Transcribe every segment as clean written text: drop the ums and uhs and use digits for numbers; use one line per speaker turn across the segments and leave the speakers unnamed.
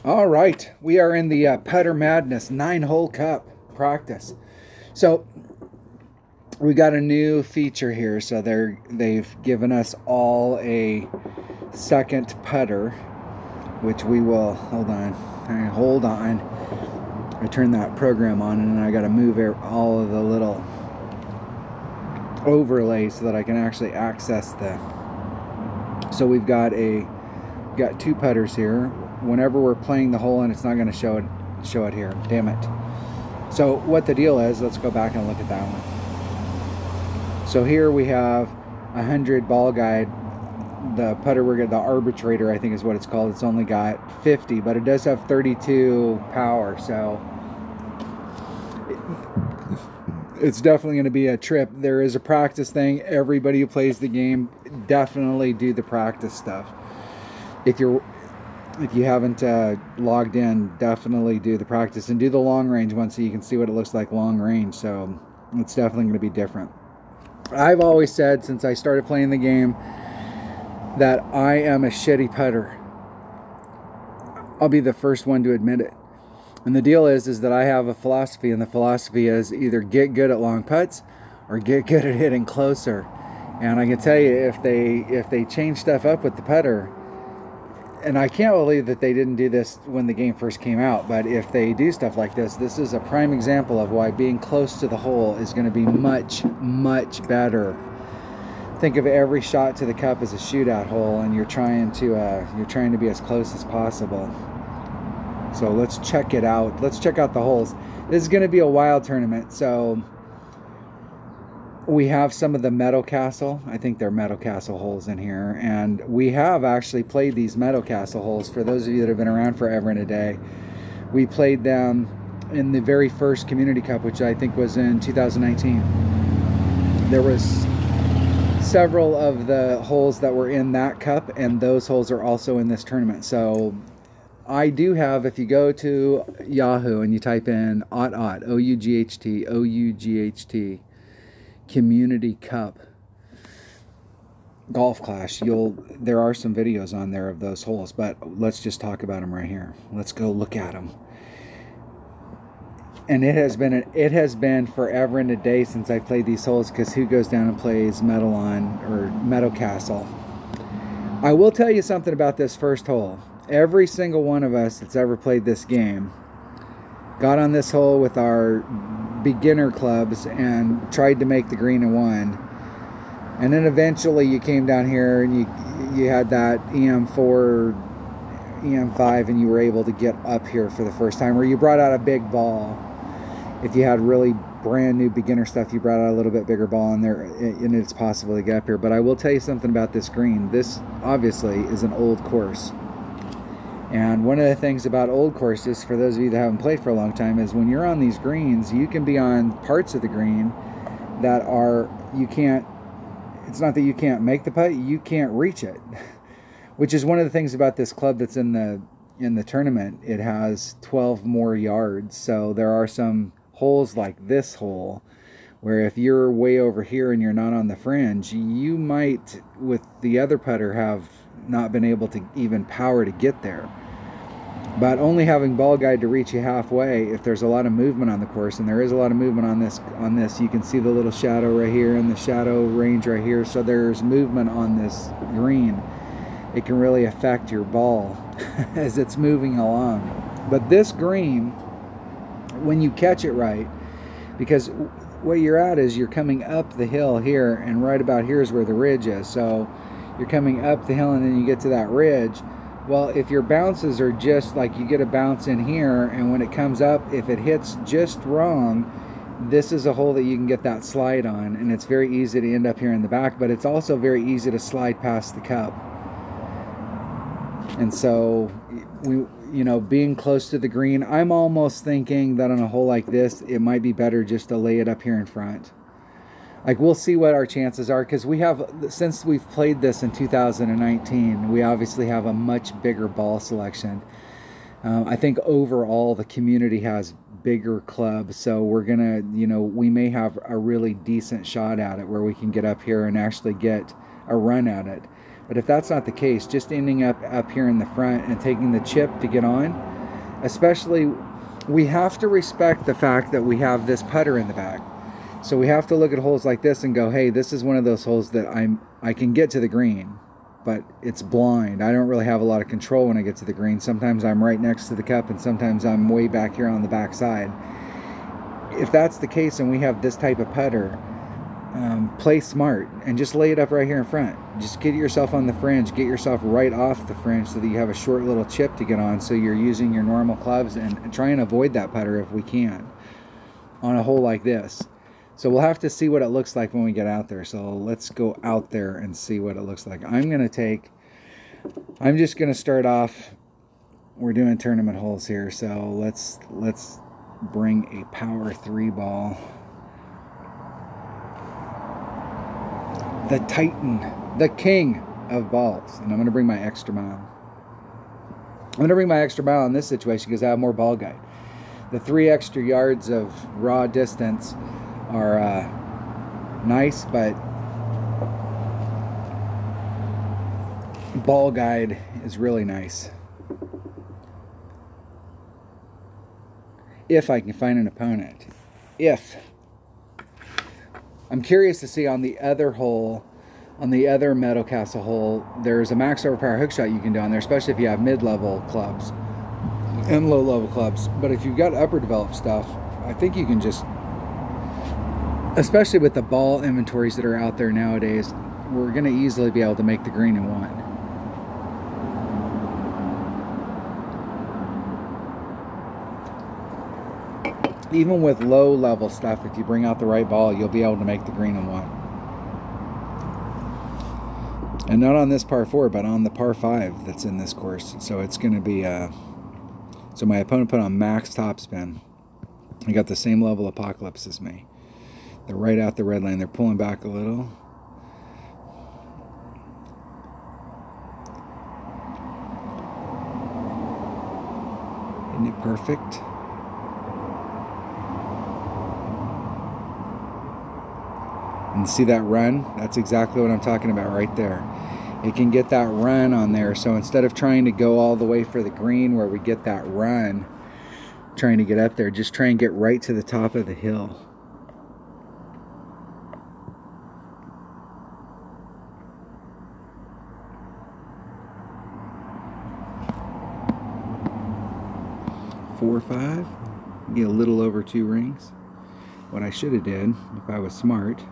All right, we are in the Putter Madness 9-hole cup practice. So we got a new feature here. So they've given us all a second putter, which we will hold on. I turned that program on, and I got to move all of the little overlays so that I can actually access the. So we've got two putters here. Whenever we're playing the hole, and it's not going to show it here. Damn it. So what the deal is, let's go back and look at that one. So here we have 100 ball guide. The putter the arbitrator, I think is what it's called. It's only got 50, but it does have 32 power. So it's definitely going to be a trip. There is a practice thing. Everybody who plays the game, definitely do the practice stuff. If you haven't logged in, definitely do the practice and do the long range one so you can see what it looks like long range. So it's definitely going to be different. I've always said since I started playing the game that I am a shitty putter. I'll be the first one to admit it. And the deal is that I have a philosophy, and the philosophy is either get good at long putts or get good at hitting closer. And I can tell you, if they change stuff up with the putter, and I can't believe that they didn't do this when the game first came out, but if they do stuff like this, this is a prime example of why being close to the hole is going to be much, much better. Think of every shot to the cup as a shootout hole, and you're trying to be as close as possible. So let's check it out. Let's check out the holes. This is going to be a wild tournament. So we have some of the Meadow Castle. I think they're Meadow Castle holes in here. And we have actually played these Meadow Castle holes. For those of you that have been around forever and a day, we played them in the very first Community Cup, which I think was in 2019. There was several of the holes that were in that cup, and those holes are also in this tournament. So I do have, if you go to Yahoo and you type in OUGHT, Community Cup Golf Clash, there are some videos on there of those holes, but let's just talk about them right here. Let's go look at them. And it has been forever and a day since I played these holes, because who goes down and plays Meadow Castle? I will tell you something about this first hole. Every single one of us that's ever played this game got on this hole with our beginner clubs and tried to make the green and won. And then eventually you came down here and you had that EM4, EM5, and you were able to get up here for the first time, or you brought out a big ball. If you had really brand new beginner stuff, you brought out a little bit bigger ball in there, and it's possible to get up here. But I will tell you something about this green. This obviously is an old course. And one of the things about old courses, for those of you that haven't played for a long time, is when you're on these greens, you can be on parts of the green that it's not that you can't make the putt, you can't reach it. Which is one of the things about this club that's in the tournament. It has 12 more yards. So there are some holes like this hole where if you're way over here and you're not on the fringe, you might, with the other putter, have not been able to even power to get there. But only having ball guide to reach you halfway, if there's a lot of movement on the course, and there is a lot of movement on this, you can see the little shadow right here and the shadow range right here. So there's movement on this green. It can really affect your ball as it's moving along. But this green, when you catch it right, because what you're at is you're coming up the hill here, and right about here is where the ridge is. So you're coming up the hill and then you get to that ridge. Well, if your bounces are just like, you get a bounce in here, and when it comes up, if it hits just wrong, this is a hole that you can get that slide on, and it's very easy to end up here in the back, but it's also very easy to slide past the cup. And so being close to the green, I'm almost thinking that on a hole like this, it might be better just to lay it up here in front. Like, we'll see what our chances are, because since we've played this in 2019, we obviously have a much bigger ball selection. I think overall the community has bigger clubs, so we're gonna, we may have a really decent shot at it where we can get up here and actually get a run at it. But if that's not the case, just ending up here in the front and taking the chip to get on, especially, we have to respect the fact that we have this putter in the bag. So we have to look at holes like this and go, hey, this is one of those holes that I can get to the green, but it's blind. I don't really have a lot of control when I get to the green. Sometimes I'm right next to the cup, and sometimes I'm way back here on the back side. If that's the case and we have this type of putter, play smart and just lay it up right here in front. Just get yourself on the fringe, get yourself right off the fringe so that you have a short little chip to get on, so you're using your normal clubs, and try and avoid that putter if we can on a hole like this. So we'll have to see what it looks like when we get out there. So let's go out there and see what it looks like. I'm just gonna start off, we're doing tournament holes here, so let's bring a power 3 ball. The Titan, the king of balls. And I'm gonna bring my extra mile. I'm gonna bring my extra mile in this situation because I have more ball guide. The 3 extra yards of raw distance are nice, but ball guide is really nice. If I can find an opponent. I'm curious to see on the other hole, on the other Meadow Castle hole, there's a max overpower hook shot you can do on there, especially if you have mid-level clubs and low-level clubs. But if you've got upper developed stuff, I think you can just, especially with the ball inventories that are out there nowadays, we're going to easily be able to make the green in one. Even with low level stuff, if you bring out the right ball, you'll be able to make the green in one. And not on this par 4, but on the par 5 that's in this course. So it's going to be, so my opponent put on max topspin. I got the same level apocalypse as me. They're right out the red line. They're pulling back a little. Isn't it perfect? And see that run? That's exactly what I'm talking about right there. It can get that run on there. So instead of trying to go all the way for the green where we get that run, trying to get up there, just try and get right to the top of the hill. Four or 5, get a little over 2 rings. What I should have did, if I was smart,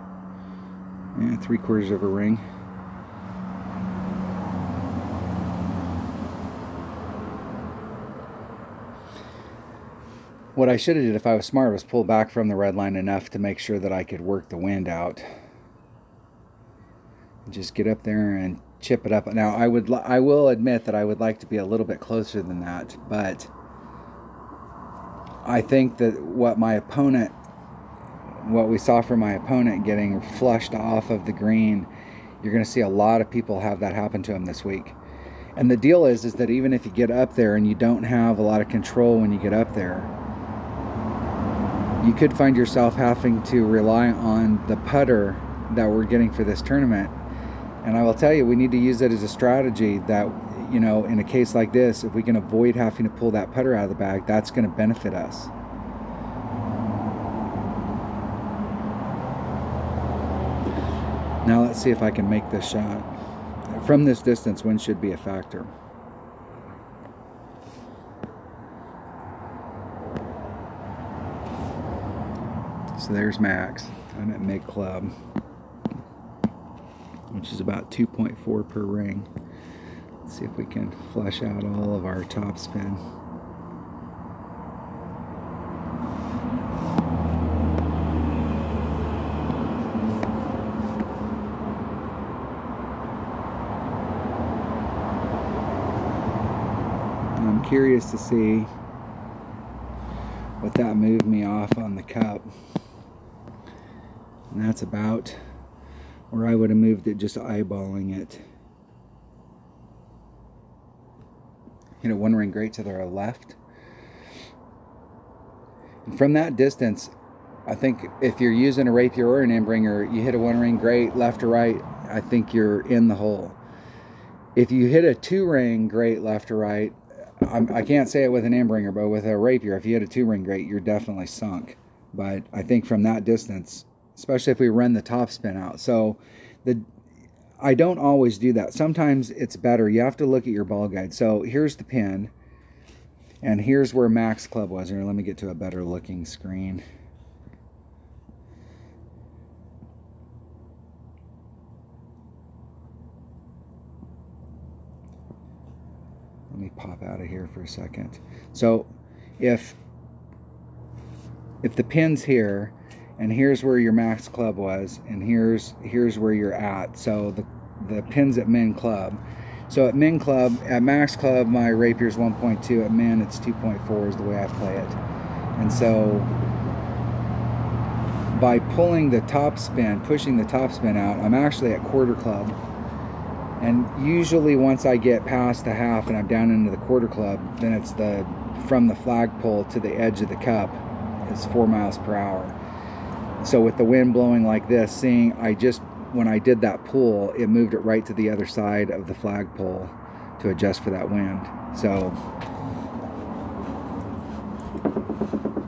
3/4 of a ring. What I should have did if I was smart was pull back from the red line enough to make sure that I could work the wind out. Just get up there and chip it up. Now I will admit that I would like to be a little bit closer than that, but I think that what we saw from my opponent getting flushed off of the green, you're going to see a lot of people have that happen to them this week. And the deal is that even if you get up there and you don't have a lot of control when you get up there, you could find yourself having to rely on the putter that we're getting for this tournament. And I will tell you, we need to use it as a strategy that, you know, in a case like this, if we can avoid having to pull that putter out of the bag, that's going to benefit us. Now let's see if I can make this shot. From this distance, wind should be a factor. So there's max. I'm at mid club, which is about 2.4 per ring. Let's see if we can flush out all of our top spin. I'm curious to see what that moved me off on the cup. And that's about where I would have moved it, just eyeballing it. Hit a 1 ring great to their left. And from that distance, I think if you're using a rapier or an inbringer, you hit a 1 ring great left or right, I think you're in the hole. If you hit a 2 ring great left or right, I can't say it with an end-ringer, but with a rapier, if you hit a 2-ring grate, you're definitely sunk. But I think from that distance, especially if we run the topspin out. So I don't always do that. Sometimes it's better. You have to look at your ball guide. So here's the pin, and here's where Max Club was. Here, let me get to a better looking screen. Let me pop out of here for a second. So if the pin's here, and here's where your Max Club was, and here's where you're at. So the pin's at Min Club. So at Min Club, at Max Club, my rapier's 1.2. At Min, it's 2.4 is the way I play it. And so by pulling the topspin, pushing the topspin out, I'm actually at quarter club. And usually once I get past the half and I'm down into the quarter club, then it's from the flagpole to the edge of the cup is 4 miles per hour. So with the wind blowing like this, when I did that pull, it moved it right to the other side of the flagpole to adjust for that wind. So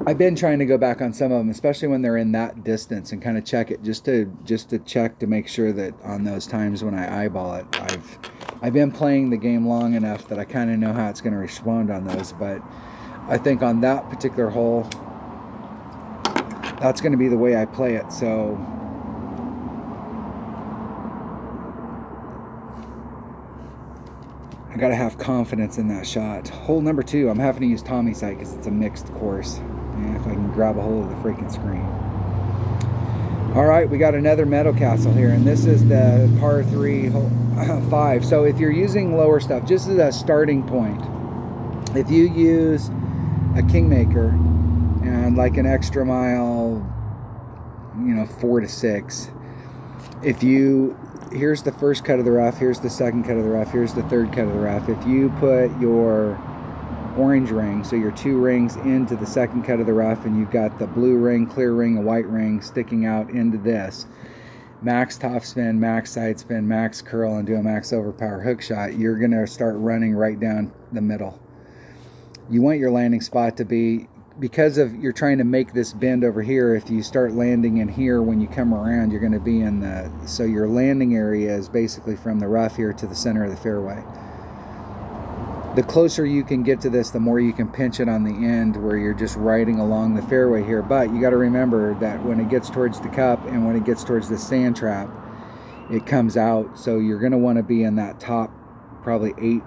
I've been trying to go back on some of them, especially when they're in that distance, and kind of check it just to check to make sure that on those times when I eyeball it, I've been playing the game long enough that I kind of know how it's going to respond on those. But I think on that particular hole, that's going to be the way I play it. So I got to have confidence in that shot. Hole number 2, I'm having to use Tommy sight because it's a mixed course. And if I can grab a hold of the freaking screen. All right, we got another meadow castle here, and this is the par 3 hole 5. So if you're using lower stuff, just as a starting point, if you use a Kingmaker and like an extra mile, 4 to 6, here's the first cut of the rough, here's the second cut of the rough, here's the third cut of the rough. If you put your orange ring, so your 2 rings into the second cut of the rough, and you've got the blue ring, clear ring, a white ring sticking out into this, max topspin, max side spin, max curl, and do a max overpower hook shot, you're going to start running right down the middle. You want your landing spot to be, because of you're trying to make this bend over here, if you start landing in here when you come around, you're going to be in so your landing area is basically from the rough here to the center of the fairway. The closer you can get to this, the more you can pinch it on the end where you're just riding along the fairway here. But you got to remember that when it gets towards the cup and when it gets towards the sand trap, it comes out. So you're going to want to be in that top probably 1/8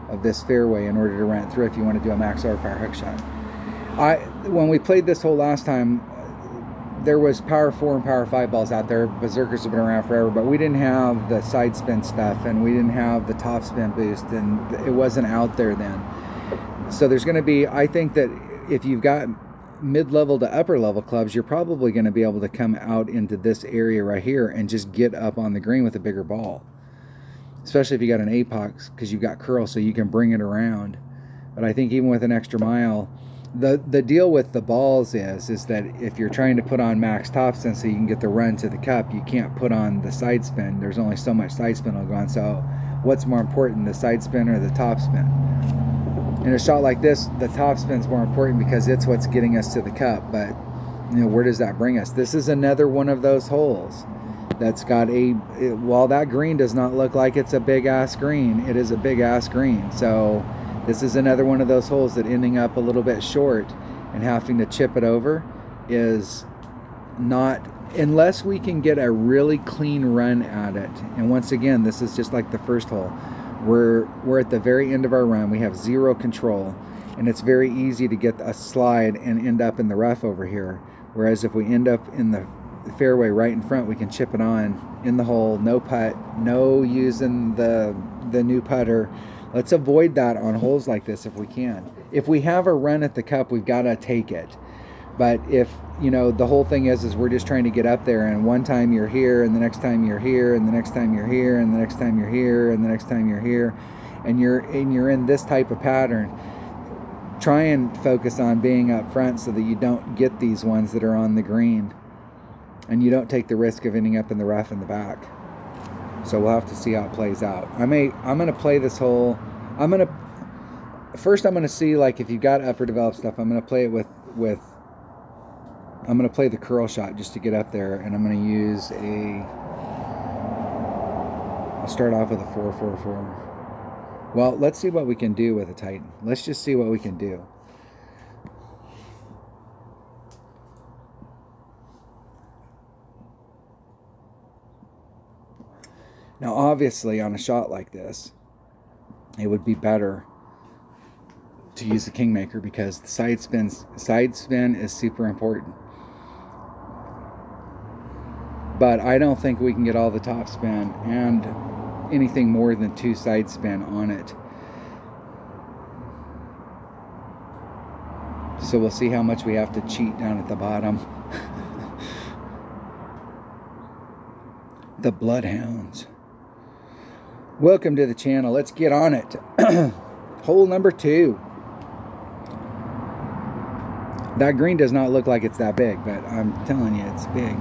of this fairway in order to run it through if you want to do a max overpower hook shot. When we played this hole last time, there was power 4 and power 5 balls out there. Berserkers have been around forever, but we didn't have the side spin stuff, and we didn't have the top spin boost, and it wasn't out there then. So there's going to be, I think that if you've got mid-level to upper level clubs, you're probably going to be able to come out into this area right here and just get up on the green with a bigger ball, especially if you got an apex, because you've got curl, so you can bring it around. But I think even with an extra mile, the deal with the balls is that if you're trying to put on max topspin so you can get the run to the cup, you can't put on the side spin. There's only so much side spin will go on. So what's more important, the side spin or the top spin? In a shot like this, the top spin's more important because it's what's getting us to the cup. But where does that bring us? This is another one of those holes that's got while that green does not look like it's a big ass green, it is a big ass green. So this is another one of those holes that ending up a little bit short and having to chip it over is not, unless we can get a really clean run at it. And once again, this is just like the first hole. We're at the very end of our run. We have 0 control, and it's very easy to get a slide and end up in the rough over here. Whereas if we end up in the fairway right in front, we can chip it on in the hole, no putt, no using the new putter. Let's avoid that on holes like this if we can. If we have a run at the cup, we've got to take it. But if, the whole thing is we're just trying to get up there, and one time you're here, and the next time you're here, and the next time you're here, and the next time you're here, and the next time you're here, and you're in this type of pattern, try and focus on being up front so that you don't get these ones that are on the green, and you don't take the risk of ending up in the rough in the back. So we'll have to see how it plays out. I'm going to play this hole. first I'm going to see, like, if you've got upper developed stuff, I'm going to play it with I'm going to play the curl shot just to get up there, and I'm going to use I'll start off with a 4-4-4. Well, let's see what we can do with a Titan. Let's just see what we can do. Now, obviously, on a shot like this, it would be better to use the Kingmaker because the side spin is super important. But I don't think we can get all the top spin and anything more than 2 side spin on it. So we'll see how much we have to cheat down at the bottom. The Bloodhounds. Welcome to the channel. Let's get on it. Hole number 2. That green does not look like it's that big, but I'm telling you, it's big.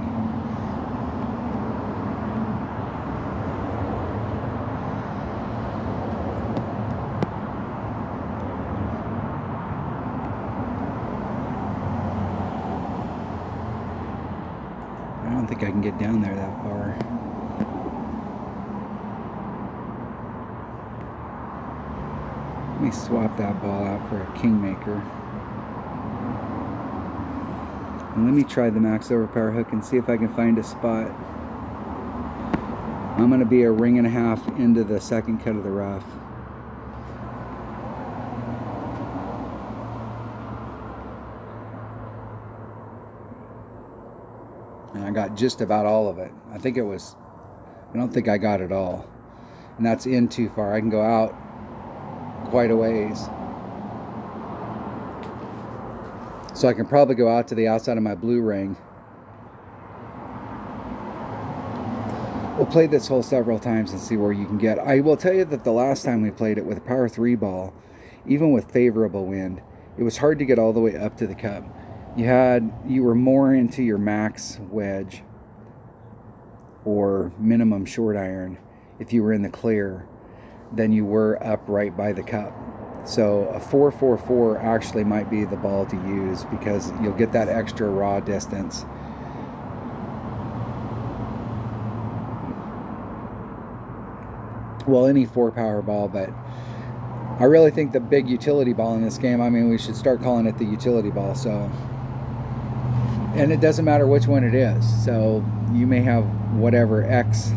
I don't think I can get down there that far. Let me swap that ball out for a Kingmaker. And let me try the max overpower hook and see if I can find a spot. I'm going to be a ring and a half into the second cut of the rough. And I got just about all of it. I don't think I got it all. And that's in too far. I can go out quite a ways. So I can probably go out to the outside of my blue ring. We'll play this hole several times and see where you can get. I will tell you that the last time we played it with a power 3 ball, even with favorable wind, it was hard to get all the way up to the cup. You were more into your max wedge or minimum short iron if you were in the clear than you were up right by the cup. So a 4-4-4 actually might be the ball to use because you'll get that extra raw distance. Well, any 4-power ball, but I really think the big utility ball in this game, I mean, we should start calling it the utility ball. So, and it doesn't matter which one it is. So you may have whatever X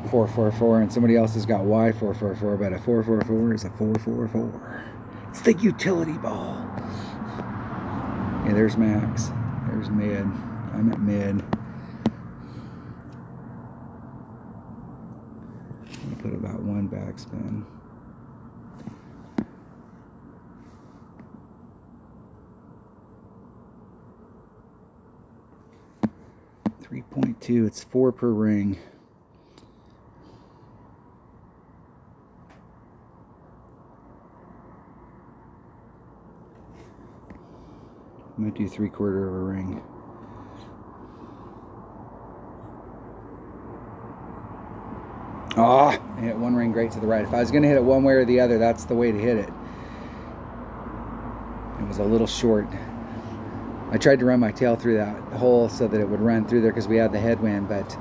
4-4-4 and somebody else has got Y 4-4-4, but a 4-4-4 is a 4-4-4. It's the utility ball. Yeah, there's max. There's mid. I'm at mid. I'm gonna put about 1 backspin. .2. It's 4 per ring. I'm going to do 3/4 of a ring. Ah, I hit 1 ring great to the right. If I was going to hit it one way or the other, that's the way to hit it. It was a little short. I tried to run my tail through that hole so that it would run through there because we had the headwind, but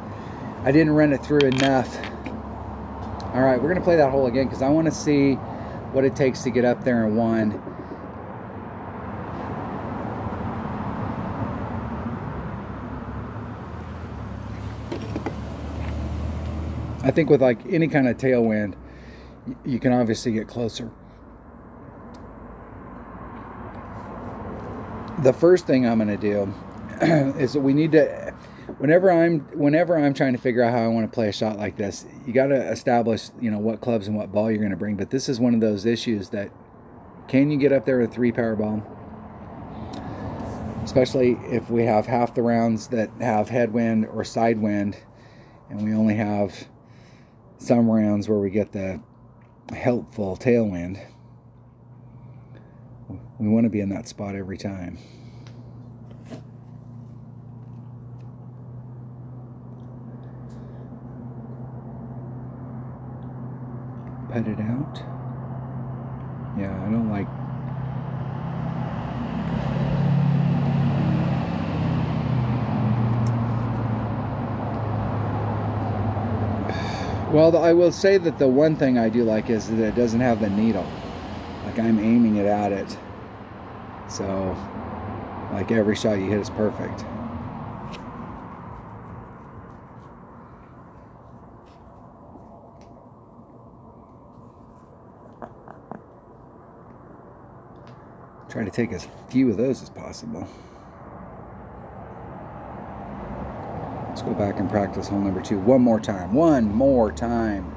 I didn't run it through enough. All right, we're going to play that hole again because I want to see what it takes to get up there in 1. I think with like any kind of tailwind, you can obviously get closer. The first thing I'm going to do is that we need to, whenever I'm trying to figure out how I want to play a shot like this, you got to establish, you know, what clubs and what ball you're going to bring. But this is one of those issues that, can you get up there with a 3-power ball? Especially if we have half the rounds that have headwind or side wind, and we only have some rounds where we get the helpful tailwind. We want to be in that spot every time. Put it out. Yeah, I don't Well, I will say that the one thing I do like is that it doesn't have the needle. Like, I'm aiming it at it. So, like, every shot you hit is perfect. Try to take as few of those as possible. Let's go back and practice hole number 2 one more time. One more time.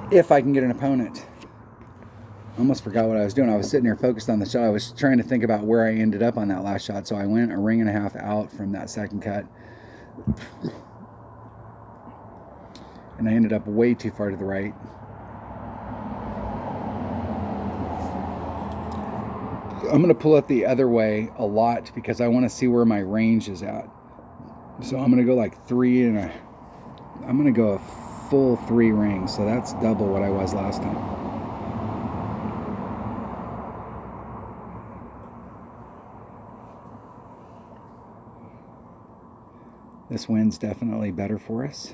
If I can get an opponent. I almost forgot what I was doing. I was sitting here focused on the shot. I was trying to think about where I ended up on that last shot. So I went 1.5 rings out from that second cut. And I ended up way too far to the right. I'm going to pull it the other way a lot because I want to see where my range is at. So I'm going to go like 3 and a... I'm going to go a full 3 rings. So that's double what I was last time. This wind's definitely better for us.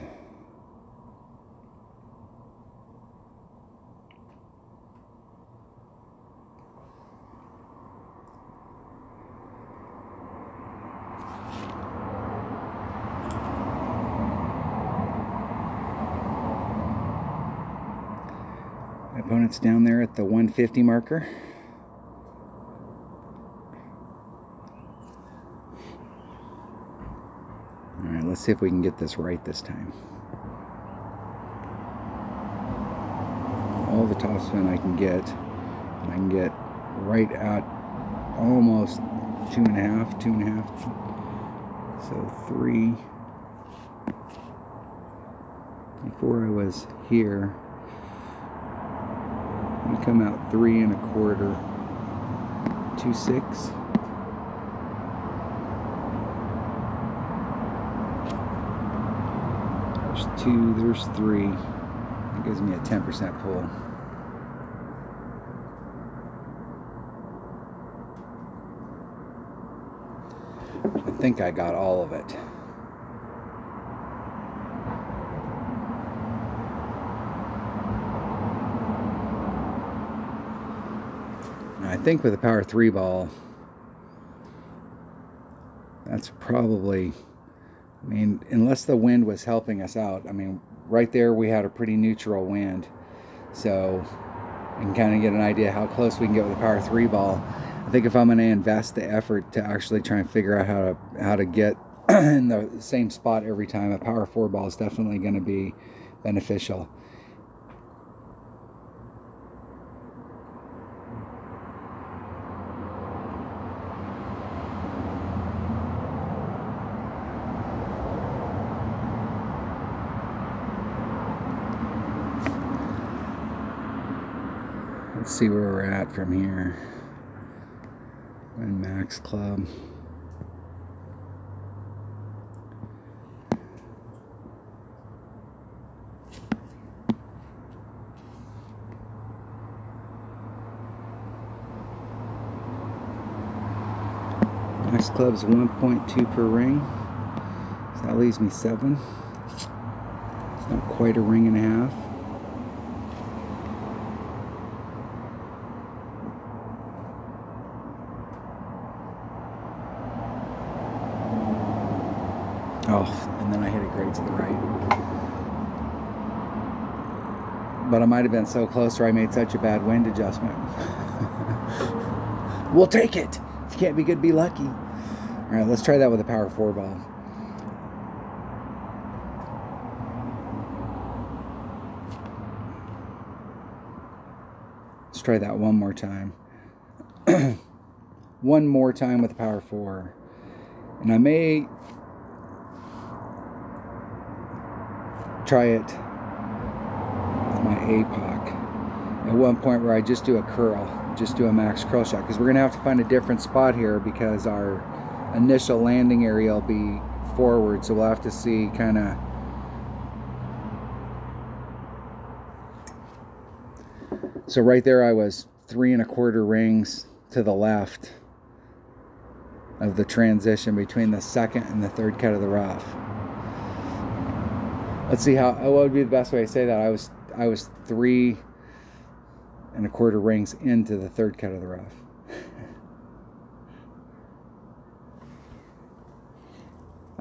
My opponent's down there at the 150 marker. Alright, let's see if we can get this right this time. All the topspin I can get, and I can get right at almost 2.5. So 3. Before I was here, we come out 3 1/4, 2.6. There's 2, there's 3. That gives me a 10% pull. I think I got all of it. I think with a power 3 ball, that's probably, I mean, unless the wind was helping us out. I mean, right there we had a pretty neutral wind. So you can kind of get an idea how close we can get with a power 3 ball. I think if I'm going to invest the effort to actually try and figure out how to get in the same spot every time, a power 4 ball is definitely going to be beneficial. Let's see where we're at from here. And max club. Max club's 1.2 per ring. So that leaves me 7. It's not quite a 1.5 rings. Oh, and then I hit it great to the right. But I might have been so close or I made such a bad wind adjustment. We'll take it. If you can't be good, be lucky. All right, let's try that with a power 4 ball. Let's try that one more time. One more time with a power 4. And I may try it with my APOC at one point where I just do a curl, just do a max curl shot, because we're going to have to find a different spot here because our initial landing area will be forward, so we'll have to see kind of So right there I was 3 1/4 rings to the left of the transition between the second and the third cut of the rough. Let's see what would be the best way to say that. I was 3 1/4 rings into the third cut of the rough.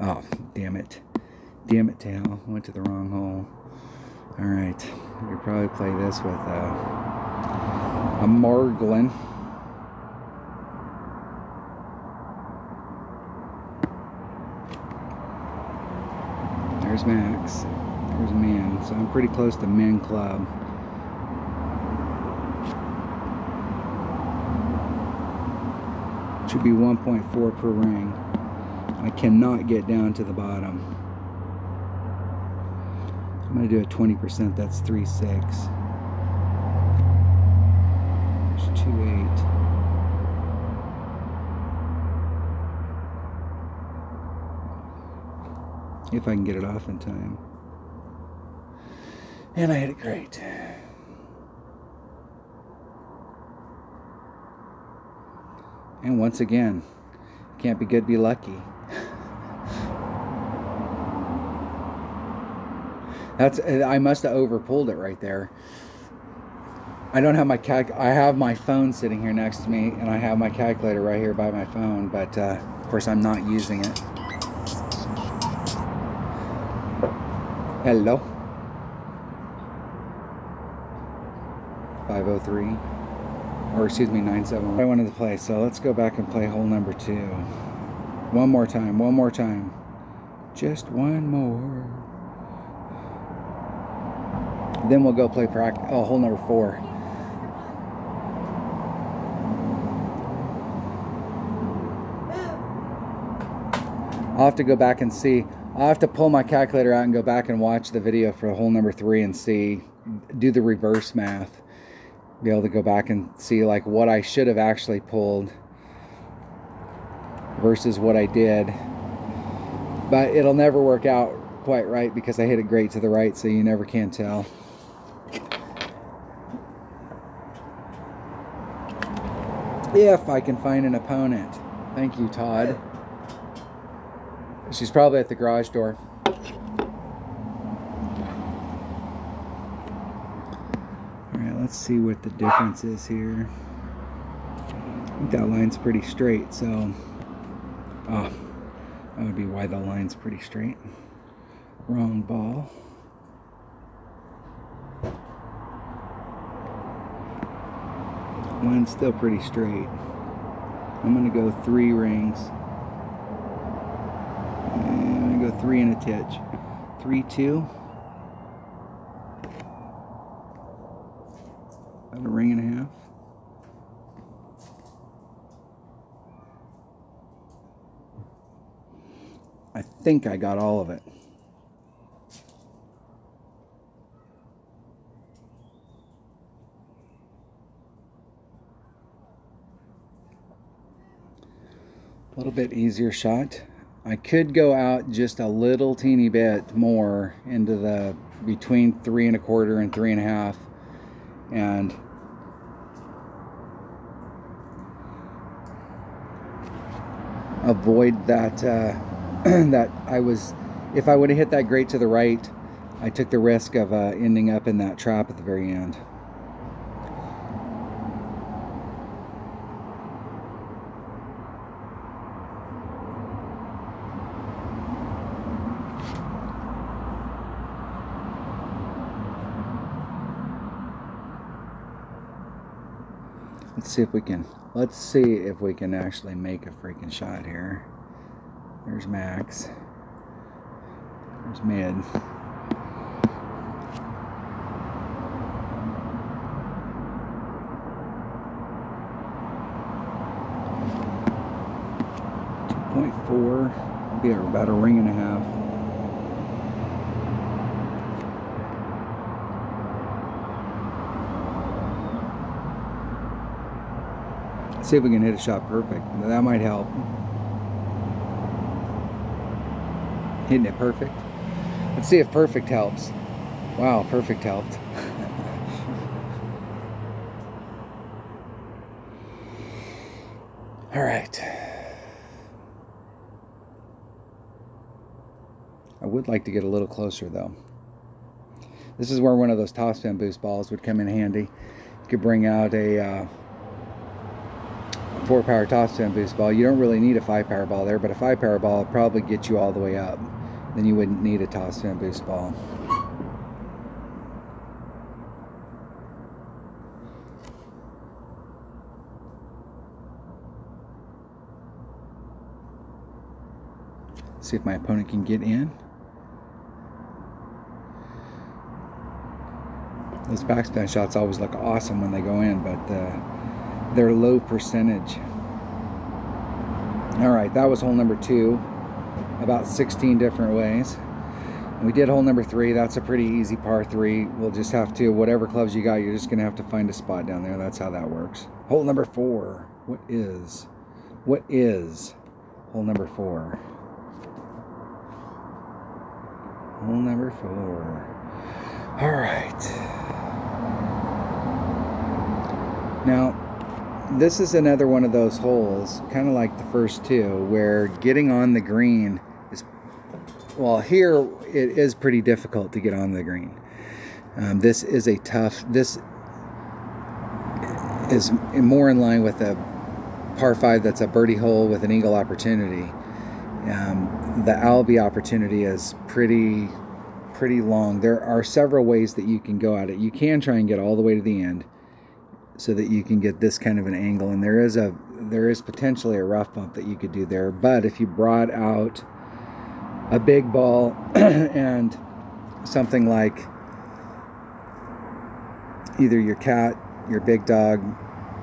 Oh, damn it. Damn it, tail. Went to the wrong hole. Alright. We could probably play this with a Marglin. There's Max. There's Min. So I'm pretty close to Min Club. Should be 1.4 per ring. I cannot get down to the bottom. I'm going to do a 20%. That's 3.6. There's 2.8. If I can get it off in time. And I hit it great. And once again, can't be good, be lucky. I must have overpulled it right there. I don't have my I have my phone sitting here next to me, and I have my calculator right here by my phone, but of course I'm not using it. Hello. 503. Or excuse me, 97. I wanted to play, so let's go back and play hole number 2. One more time, one more time. Just one more. Then we'll go play hole number 4. I'll have to go back and see. I'll have to pull my calculator out and go back and watch the video for hole number 3 and see, do the reverse math. Be able to go back and see like what I should have actually pulled versus what I did. But it'll never work out quite right because I hit it great to the right, so you never can tell. If I can find an opponent. Thank you, Todd. She's probably at the garage door. Alright, let's see what the difference is here. I think that line's pretty straight, so... Oh, that would be why the line's pretty straight. Wrong ball. Line's still pretty straight. I'm going to go 3 rings. And I'm going to go 3 and a titch. 3-2. About a ring and a half. I think I got all of it. A little bit easier shot. I could go out just a little teeny bit more into the between 3 1/4 and 3 1/2 and avoid that that if I would have hit that great to the right, I took the risk of ending up in that trap at the very end. Let's see if we can actually make a freaking shot here. There's Max. There's Mid. .4, be about a ring and a half. See if we can hit a shot perfect. That might help. Hitting it perfect. Let's see if perfect helps. Wow, perfect helped. All right. I would like to get a little closer though. This is where one of those topspin boost balls would come in handy. You could bring out a 4-power topspin boost ball. You don't really need a 5-power ball there, but a 5-power ball would probably get you all the way up. Then you wouldn't need a topspin boost ball. See if my opponent can get in. Those backspin shots always look awesome when they go in, but they're low percentage. All right, that was hole number 2, about 16 different ways. We did hole number 3. That's a pretty easy par 3. We'll just have to, whatever clubs you got, you're just gonna have to find a spot down there. That's how that works. Hole number 4. What is hole number 4? Hole number 4. All right. Now, this is another one of those holes, kind of like the first 2, where getting on the green is, well, here it is pretty difficult to get on the green. This is a tough, this is more in line with a par 5 that's a birdie hole with an eagle opportunity. The Albie opportunity is pretty long. There are several ways that you can go at it. You can try and get all the way to the end so that you can get this kind of an angle, and there is potentially a rough bump that you could do there. But if you brought out a big ball and something like either your cat, your big dog,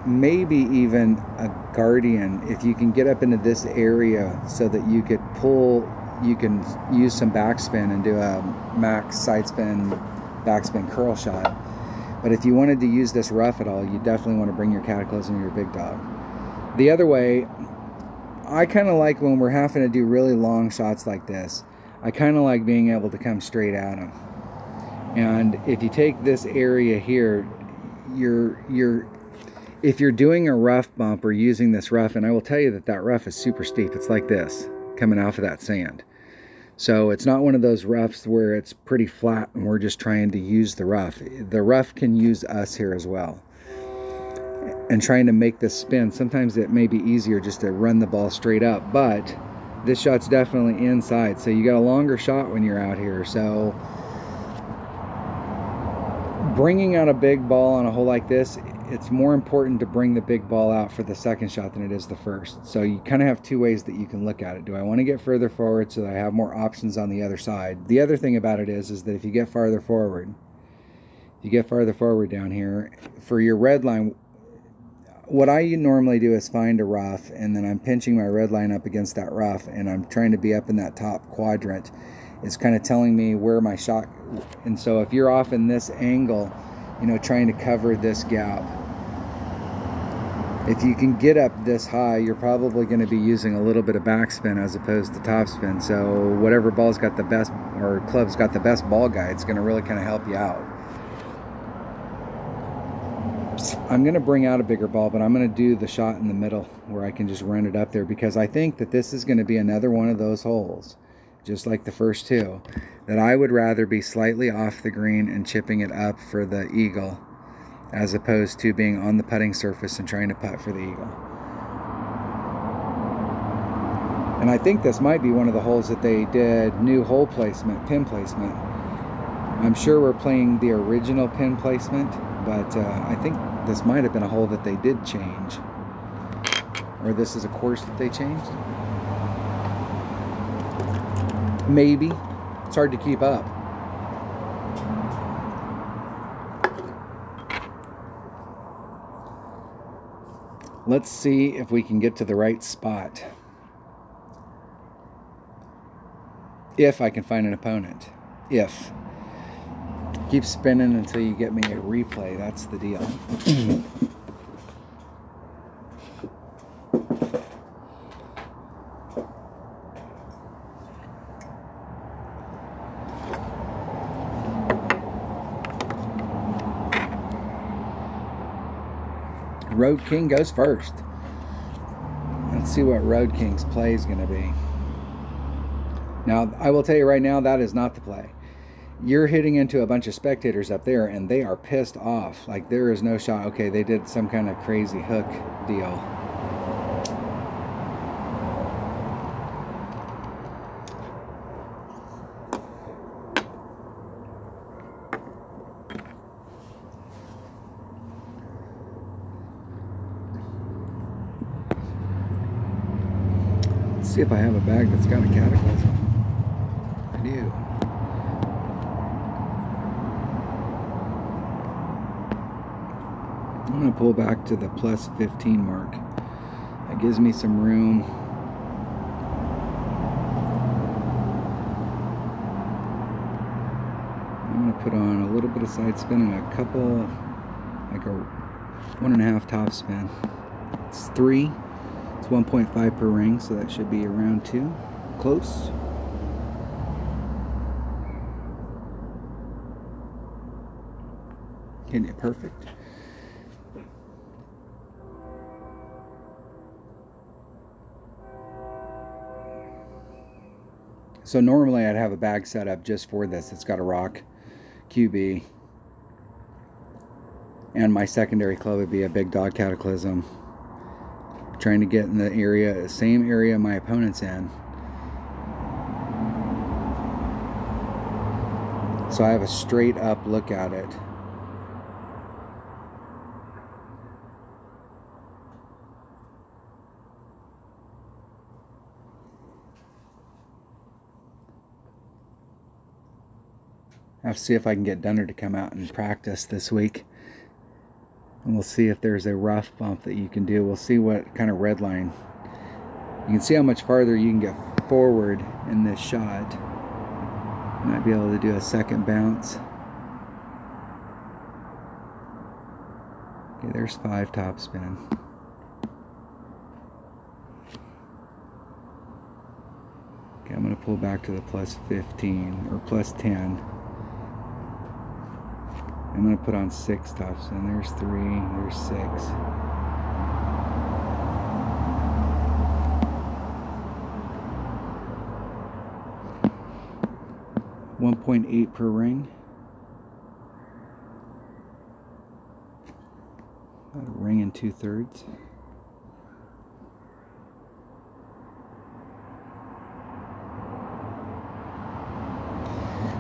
maybe even a guardian, if you can get up into this area so that you could pull, you can use some backspin and do a max side spin backspin curl shot. But if you wanted to use this rough at all, you definitely want to bring your cataclysm or your big dog. The other way, I kind of like when we're having to do really long shots like this, I kind of like being able to come straight at them. And if you take this area here, if you're doing a rough bump or using this rough, and I will tell you that that rough is super steep. It's like this, coming off of that sand. So it's not one of those roughs where it's pretty flat and we're just trying to use the rough. The rough can use us here as well. And trying to make this spin, sometimes it may be easier just to run the ball straight up, but this shot's definitely inside. So you got a longer shot when you're out here. So bringing out a big ball on a hole like this, it's more important to bring the big ball out for the second shot than it is the first. So you kind of have 2 ways that you can look at it. Do I want to get further forward so that I have more options on the other side? The other thing about it is that if you get farther forward, down here, for your red line, what I normally do is find a rough, and then I'm pinching my red line up against that rough, and I'm trying to be up in that top quadrant. It's kind of telling me where my shot, and so if you're off in this angle, you know, trying to cover this gap, if you can get up this high, you're probably going to be using a little bit of backspin as opposed to topspin. So whatever ball's got the best, or club's got the best ball guide, it's going to really kind of help you out. I'm going to bring out a bigger ball, but I'm going to do the shot in the middle where I can just run it up there, because I think that this is going to be another one of those holes, just like the first 2, that I would rather be slightly off the green and chipping it up for the eagle, as opposed to being on the putting surface and trying to putt for the eagle. And I think this might be one of the holes that they did new hole placement, pin placement. I'm sure we're playing the original pin placement, but I think this might have been a hole that they did change. Or this is a course that they changed. Maybe. It's hard to keep up. Let's see if we can get to the right spot. If I can find an opponent. If. Keep spinning until you get me a replay. That's the deal. Road King goes first. Let's see what Road King's play is going to be. Now, I will tell you right now, that is not the play. You're hitting into a bunch of spectators up there, and they are pissed off. Like, there is no shot. Okay, they did some kind of crazy hook deal. Let's see if I have a bag that's got a cataclysm. I do. I'm going to pull back to the plus 15 mark. That gives me some room. I'm going to put on a little bit of side spin and a couple, like a 1.5 top spin. It's 3. It's 1.5 per ring, so that should be around 2. Close. Hitting it perfect. So normally I'd have a bag set up just for this. It's got a rock QB. And my secondary club would be a big dog cataclysm. Trying to get in the area, same area my opponent's in. So I have a straight up look at it. I have to see if I can get Dunner to come out and practice this week. And we'll see if there's a rough bump that you can do. We'll see what kind of red line. You can see how much farther you can get forward in this shot. Might be able to do a second bounce. Okay, there's 5 top spin. Okay, I'm going to pull back to the plus 15 or plus 10. I'm going to put on 6 tops, and there's 3, there's 6. 1.8 per ring. About a ring and 2/3.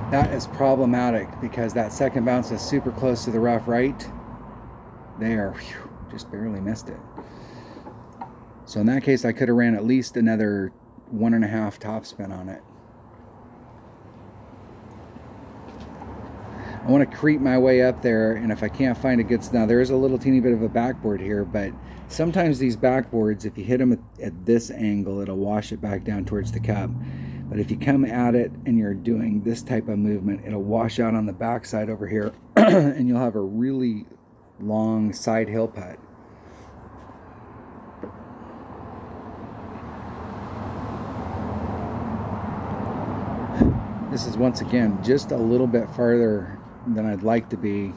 That is problematic because that second bounce is super close to the rough right. There, whew, just barely missed it. So in that case, I could have ran at least another 1.5 top spin on it. I want to creep my way up there, and if I can't find a good, now there is a little teeny bit of a backboard here, but sometimes these backboards, if you hit them at this angle, it'll wash it back down towards the cup. But if you come at it and you're doing this type of movement, it'll wash out on the backside over here, and you'll have a really long side hill putt. This is once again just a little bit farther than I'd like to be.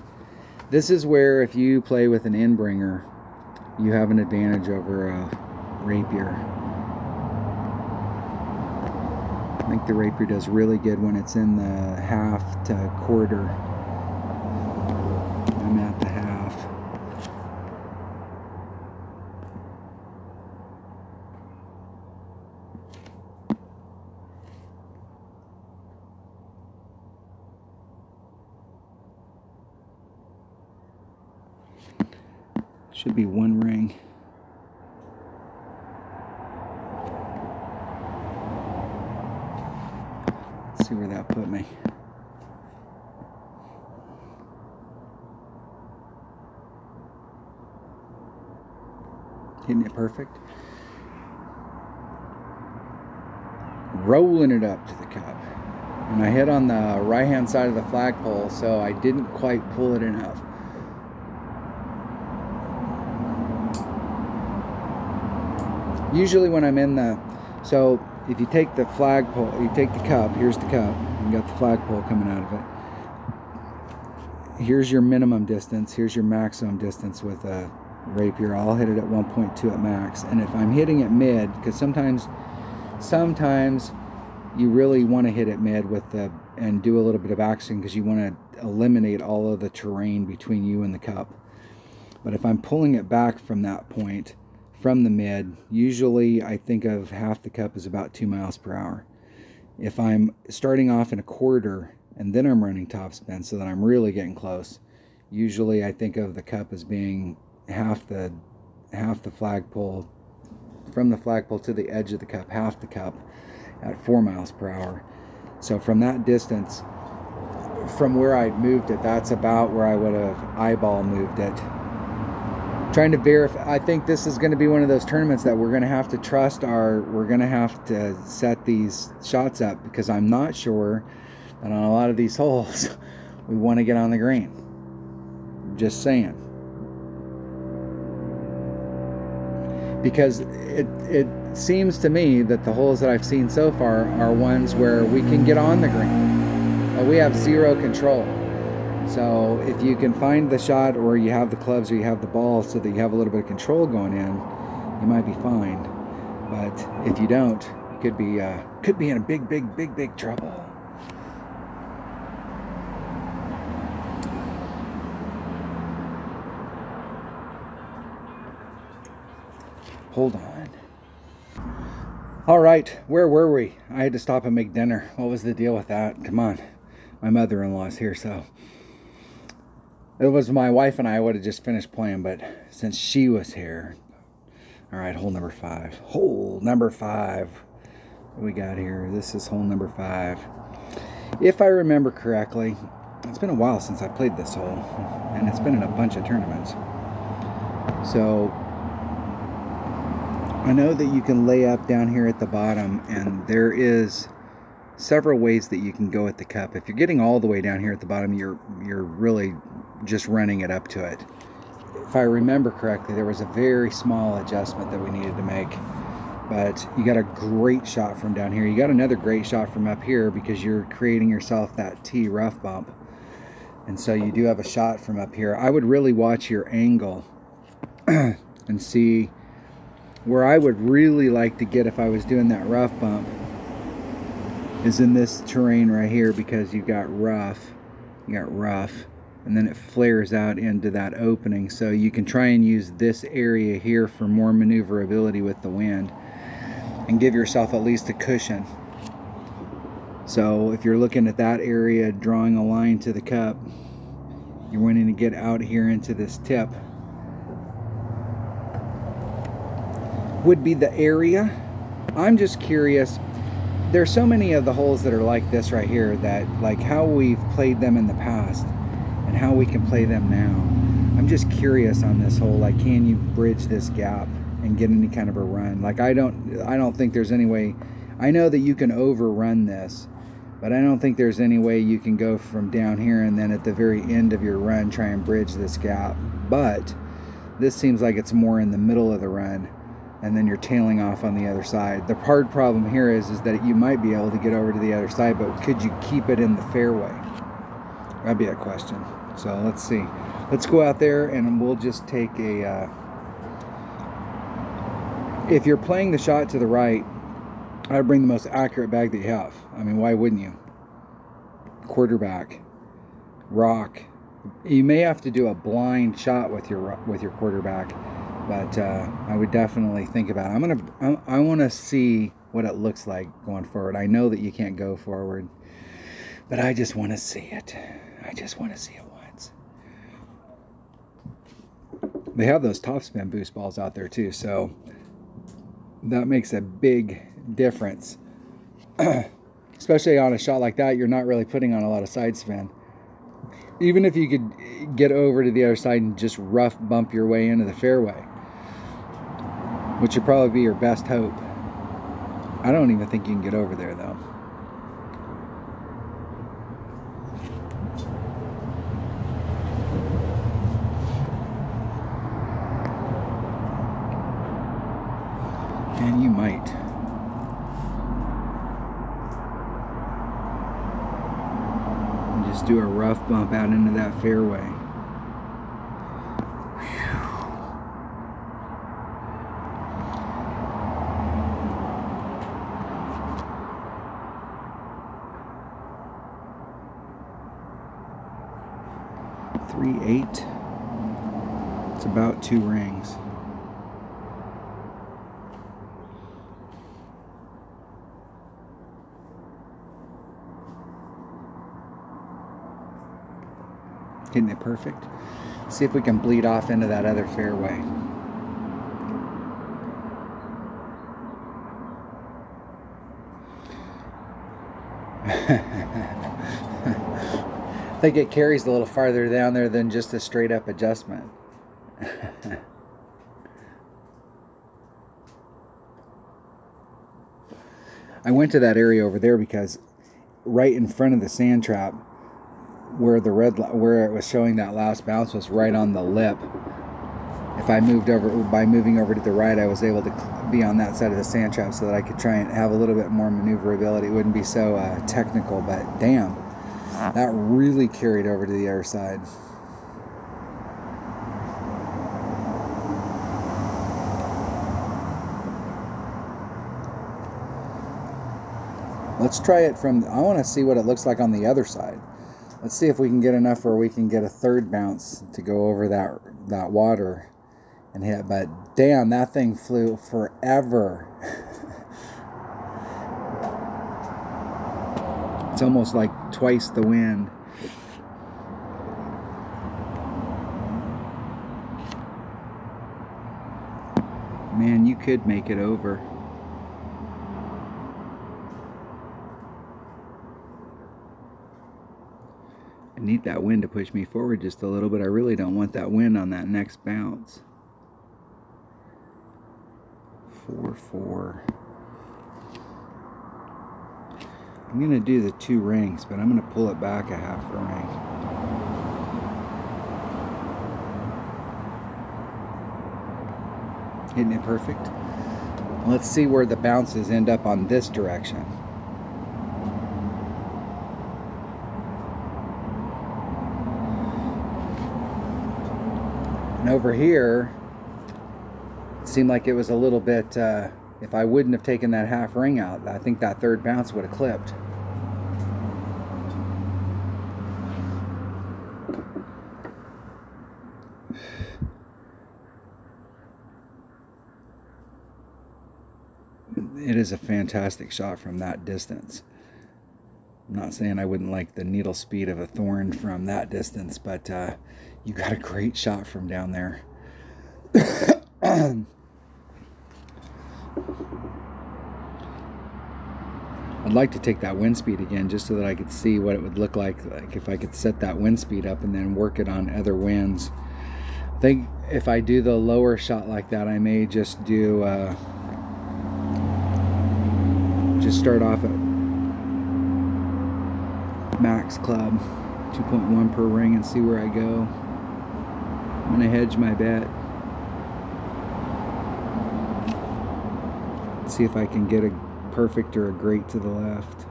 This is where if you play with an in-bringer, you have an advantage over a rapier. I think the rapier does really good when it's in the half to quarter. I'm at the half. Should be 1 ring. Let's see where that put me. Hitting it perfect. Rolling it up to the cup. And I hit on the right hand side of the flagpole, so I didn't quite pull it enough. Usually when I'm in the, so if you take the flagpole, you take the cup, here's the cup, you got the flagpole coming out of it. Here's your minimum distance, here's your maximum distance with a rapier, I'll hit it at 1.2 at max. And if I'm hitting it mid, because sometimes you really want to hit it mid with the, and do a little bit of action, because you want to eliminate all of the terrain between you and the cup. But if I'm pulling it back from that point, from the mid, usually I think of half the cup is about 2 miles per hour. If I'm starting off in a quarter and then I'm running topspin so that I'm really getting close, usually I think of the cup as being half the flagpole, from the flagpole to the edge of the cup, half the cup at 4 miles per hour. So from that distance, from where I'd moved it, that's about where I would have eyeball moved it. Trying to verify. I think this is going to be one of those tournaments that we're going to have to trust we're going to have to set these shots up, because I'm not sure that on a lot of these holes we want to get on the green. Just saying. Because it seems to me that the holes that I've seen so far are ones where we can get on the green, but we have zero control. So if you can find the shot, or you have the clubs, or you have the ball, so that you have a little bit of control going in, you might be fine. But if you don't, you could be in a big trouble. Hold on. All right, where were we? I had to stop and make dinner. What was the deal with that? Come on. My mother-in-law's here, so it was my wife and I would have just finished playing, but since she was here. All right, hole number 5. Hole number 5. What do we got here? This is hole number 5. If I remember correctly, it's been a while since I played this hole, and it's been in a bunch of tournaments. So I know that you can lay up down here at the bottom, and there is several ways that you can go at the cup. If you're getting all the way down here at the bottom, you're really just running it up to it. If I remember correctly, there was a very small adjustment that we needed to make, but you got a great shot from down here. You got another great shot from up here, because you're creating yourself that T rough bump, and so you do have a shot from up here. I would really watch your angle and see where I would really like to get if I was doing that rough bump is in this terrain right here, because you got rough, and then it flares out into that opening. So you can try and use this area here for more maneuverability with the wind and give yourself at least a cushion. So if you're looking at that area, drawing a line to the cup, you're wanting to get out here into this tip, would be the area. I'm just curious. There's so many of the holes that are like this right here, that like how we've played them in the past and how we can play them now. I'm just curious on this hole, like, can you bridge this gap and get any kind of a run? Like, I don't think there's any way. I know that you can overrun this, but I don't think there's any way you can go from down here and then at the very end of your run try and bridge this gap. But this seems like it's more in the middle of the run, and then you're tailing off on the other side. The hard problem here is that you might be able to get over to the other side, but could you keep it in the fairway? That'd be a question. So let's see. Let's go out there and we'll just take a... if you're playing the shot to the right, I'd bring the most accurate bag that you have. I mean, why wouldn't you? Quarterback, rock. You may have to do a blind shot with your quarterback, but I would definitely think about it. I want to see what it looks like going forward. I know that you can't go forward, but I just want to see it. I just want to see it once. They have those topspin boost balls out there too, so that makes a big difference. Especially on a shot like that, you're not really putting on a lot of side spin. Even if you could get over to the other side and just rough bump your way into the fairway, which would probably be your best hope. I don't even think you can get over there though. And you might. And just do a rough bump out into that fairway. Whew. 3.8. It's about 2 rings. Hitting it perfect. See if we can bleed off into that other fairway. I think it carries a little farther down there than just a straight up adjustment. I went to that area over there because right in front of the sand trap, where it was showing that last bounce was right on the lip. If I moved over, by moving over to the right, I was able to be on that side of the sand trap so that I could try and have a little bit more maneuverability. It wouldn't be so technical, but damn, that really carried over to the other side. Let's try it from, I want to see what it looks like on the other side. Let's see if we can get enough where we can get a third bounce to go over that water and hit. But damn, that thing flew forever. It's almost like twice the wind. Man, you could make it over. I need that wind to push me forward just a little bit. I really don't want that wind on that next bounce. 4-4. I'm going to do the 2 rings, but I'm going to pull it back a half a ring. Hitting it perfect. Let's see where the bounces end up on this direction. And over here, it seemed like it was a little bit, if I wouldn't have taken that half ring out, I think that third bounce would have clipped. It is a fantastic shot from that distance. I'm not saying I wouldn't like the needle speed of a thorn from that distance, but you got a great shot from down there. I'd like to take that wind speed again just so that I could see what it would look like if I could set that wind speed up and then work it on other winds. I think if I do the lower shot like that, I may just do just start off at max club 2.1 per ring and see where I go. I'm gonna hedge my bet. See if I can get a perfect or a great to the left.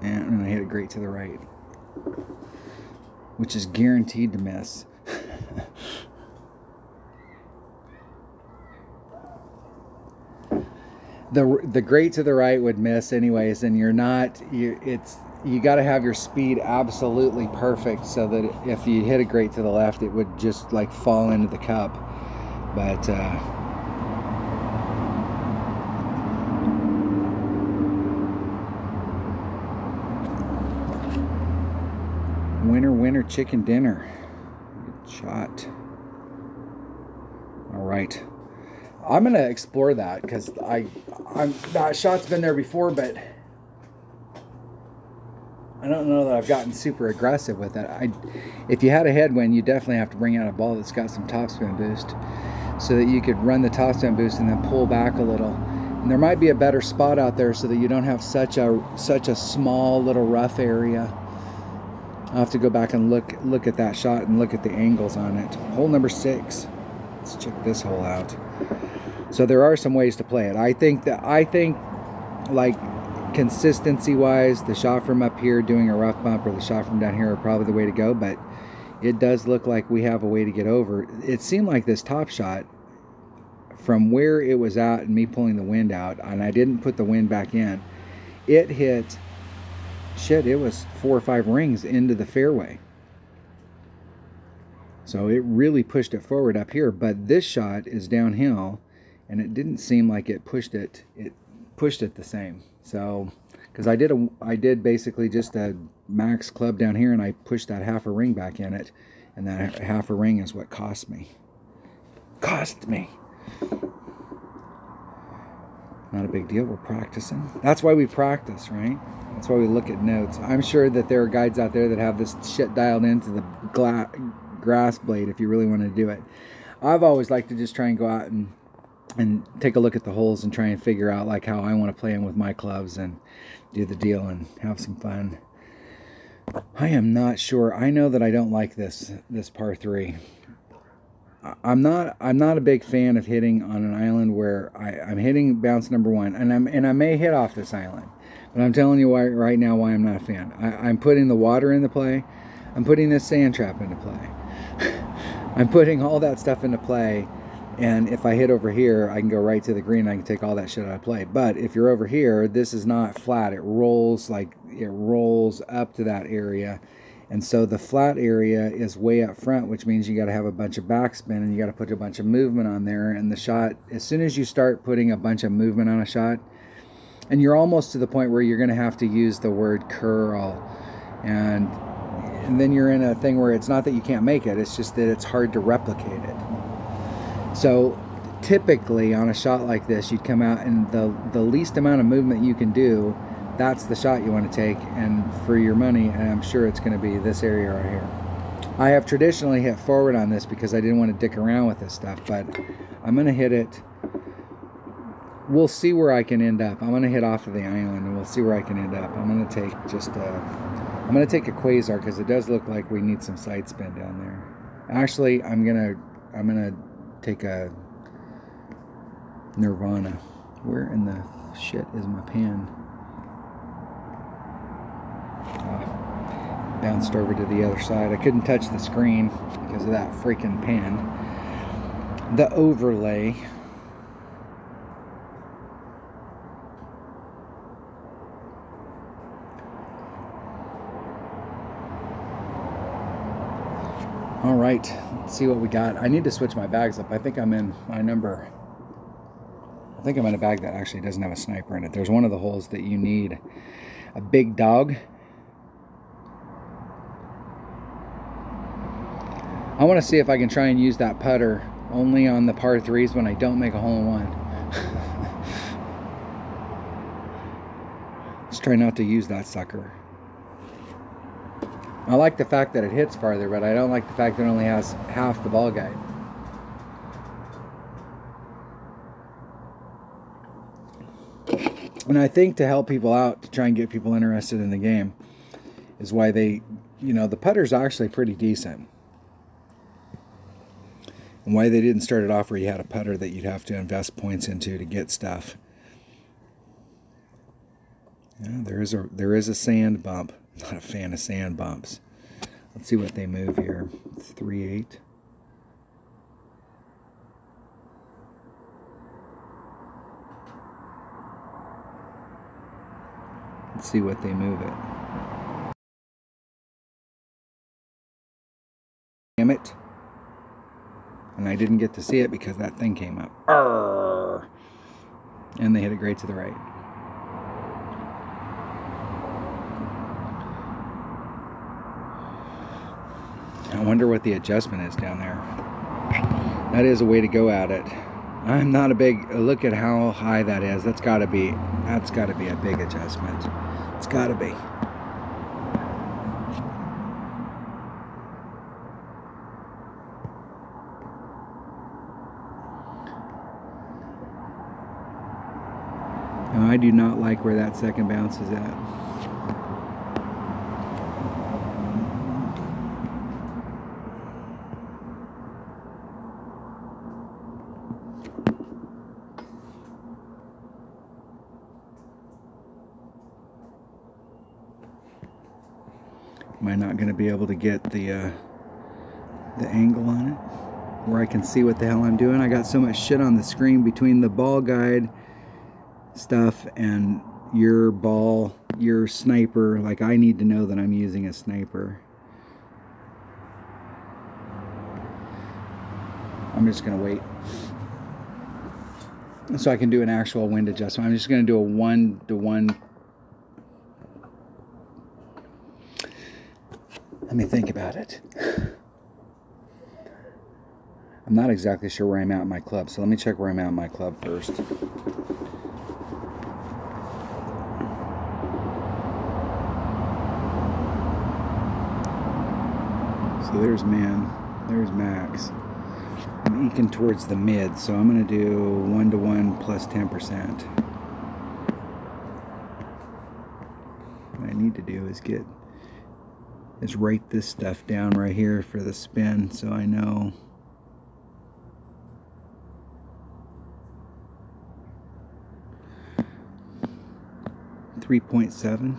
And I'm gonna hit a great to the right, which is guaranteed to miss. The great to the right would miss anyways, and you got to have your speed absolutely perfect so that if you hit a great to the left, it would just like fall into the cup. But winner chicken dinner. Good shot. All right, I'm gonna explore that because that shot's been there before, but I don't know that I've gotten super aggressive with it. If you had a headwind, you definitely have to bring out a ball that's got some topspin boost so that you could run the topspin boost and then pull back a little. And there might be a better spot out there so that you don't have such a small little rough area. I'll have to go back and look at that shot and look at the angles on it. Hole number 6. Let's check this hole out. So there are some ways to play it. I think like consistency wise, the shot from up here doing a rough bump or the shot from down here are probably the way to go, but it does look like we have a way to get over. It seemed like this top shot from where it was at and me pulling the wind out, and I didn't put the wind back in, it hit shit, it was 4 or 5 rings into the fairway. So it really pushed it forward up here. But this shot is downhill, and it didn't seem like it pushed it. It pushed it the same. So, because I did basically just a max club down here, and I pushed that half a ring back in it, and that half a ring is what cost me. Cost me. Not a big deal. We're practicing. That's why we practice, right? That's why we look at notes. I'm sure that there are guides out there that have this shit dialed into the grass blade if you really want to do it. I've always liked to just try and go out and take a look at the holes and try and figure out like how I want to play them with my clubs and do the deal and have some fun. I am not sure. I know that I don't like this par 3. I'm not a big fan of hitting on an island where I'm hitting bounce number 1, and I may hit off this island, but I'm telling you right now why I'm not a fan. I'm putting the water into play. I'm putting this sand trap into play. I'm putting all that stuff into play, and if I hit over here, I can go right to the green. I can take all that shit out of play. But if you're over here, this is not flat. It rolls up to that area. And so the flat area is way up front, which means you got to have a bunch of backspin, and you got to put a bunch of movement on there. And the shot, as soon as you start putting a bunch of movement on a shot, and you're almost to the point where you're going to have to use the word curl, and then you're in a thing where it's not that you can't make it, it's just that it's hard to replicate it. So typically on a shot like this, you'd come out, and the least amount of movement you can do, that's the shot you want to take. And for your money, I'm sure it's going to be this area right here. I have traditionally hit forward on this because I didn't want to dick around with this stuff, but I'm going to hit it. We'll see where I can end up. I'm going to hit off of the island, and we'll see where I can end up. I'm going to take just I'm going to take a quasar because it does look like we need some side spin down there. Actually, I'm going to take a Nirvana. Where in the shit is my pan? Bounced over to the other side. I couldn't touch the screen because of that freaking pan. The overlay. All right, let's see what we got. I need to switch my bags up. I think I'm in my number. I think I'm in a bag that actually doesn't have a sniper in it. There's one of the holes that you need a big dog. I want to see if I can try and use that putter only on the par 3s when I don't make a hole-in-one. Let's try not to use that sucker. I like the fact that it hits farther, but I don't like the fact that it only has half the ball guide. And I think to help people out, to try and get people interested in the game, is why they, the putter's actually pretty decent. And why they didn't start it off where you had a putter that you'd have to invest points into to get stuff. Yeah, there is a sand bump. Not a fan of sand bumps. Let's see what they move here. 3-8. Let's see what they move it. Damn it. And I didn't get to see it because that thing came up. Arrgh. And they hit it great to the right. I wonder what the adjustment is down there. That is a way to go at it. I'm not a big look at how high that is. That's got to be a big adjustment. It's got to be. Now, I do not like where that second bounce is at. Am I not going to be able to get the angle on it where I can see what the hell I'm doing? I got so much shit on the screen between the ball guide stuff and your ball your sniper, like I need to know that I'm using a sniper. I'm just going to wait so I can do an actual wind adjustment. I'm just going to do a 1-to-1. Let me think about it. I'm not exactly sure where I'm at in my club, so let me check where I'm at in my club first. So there's there's max. I'm eking towards the mid, so I'm going to do 1-to-1 plus 10%. What I need to do is write this stuff down right here for the spin, so I know. .7.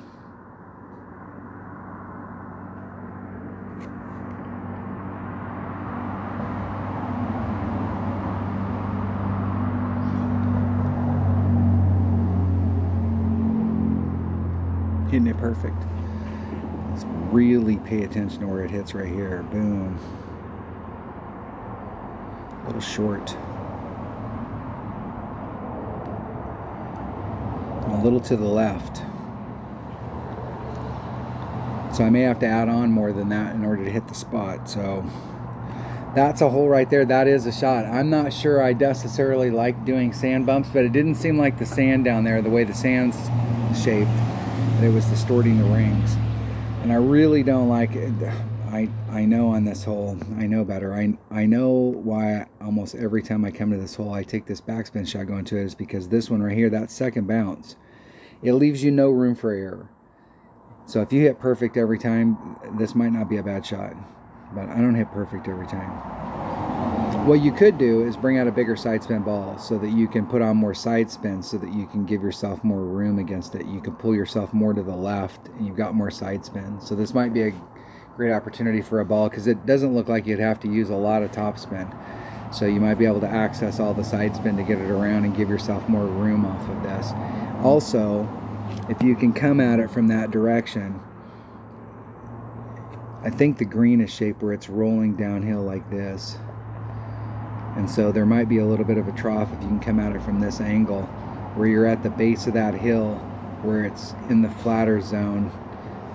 Hitting it perfect. Let's really pay attention to where it hits right here. Boom. A little short. A little to the left. So I may have to add on more than that in order to hit the spot. So that's a hole right there. That is a shot. I'm not sure I necessarily like doing sand bumps, but it didn't seem like the sand down there, the way the sand's shaped, that it was distorting the rings. And I really don't like it. I know on this hole, I know better. I know why almost every time I come to this hole, I take this backspin shot going to it, is because this one right here, that second bounce, it leaves you no room for error. So if you hit perfect every time, this might not be a bad shot. But I don't hit perfect every time. What you could do is bring out a bigger side spin ball so that you can put on more side spins, so that you can give yourself more room against it. You can pull yourself more to the left and you've got more side spin. So this might be a great opportunity for a ball, because it doesn't look like you'd have to use a lot of top spin. So you might be able to access all the side spin to get it around and give yourself more room off of this. Also, if you can come at it from that direction, I think the green is shaped where it's rolling downhill like this. And so there might be a little bit of a trough if you can come at it from this angle, where you're at the base of that hill, where it's in the flatter zone.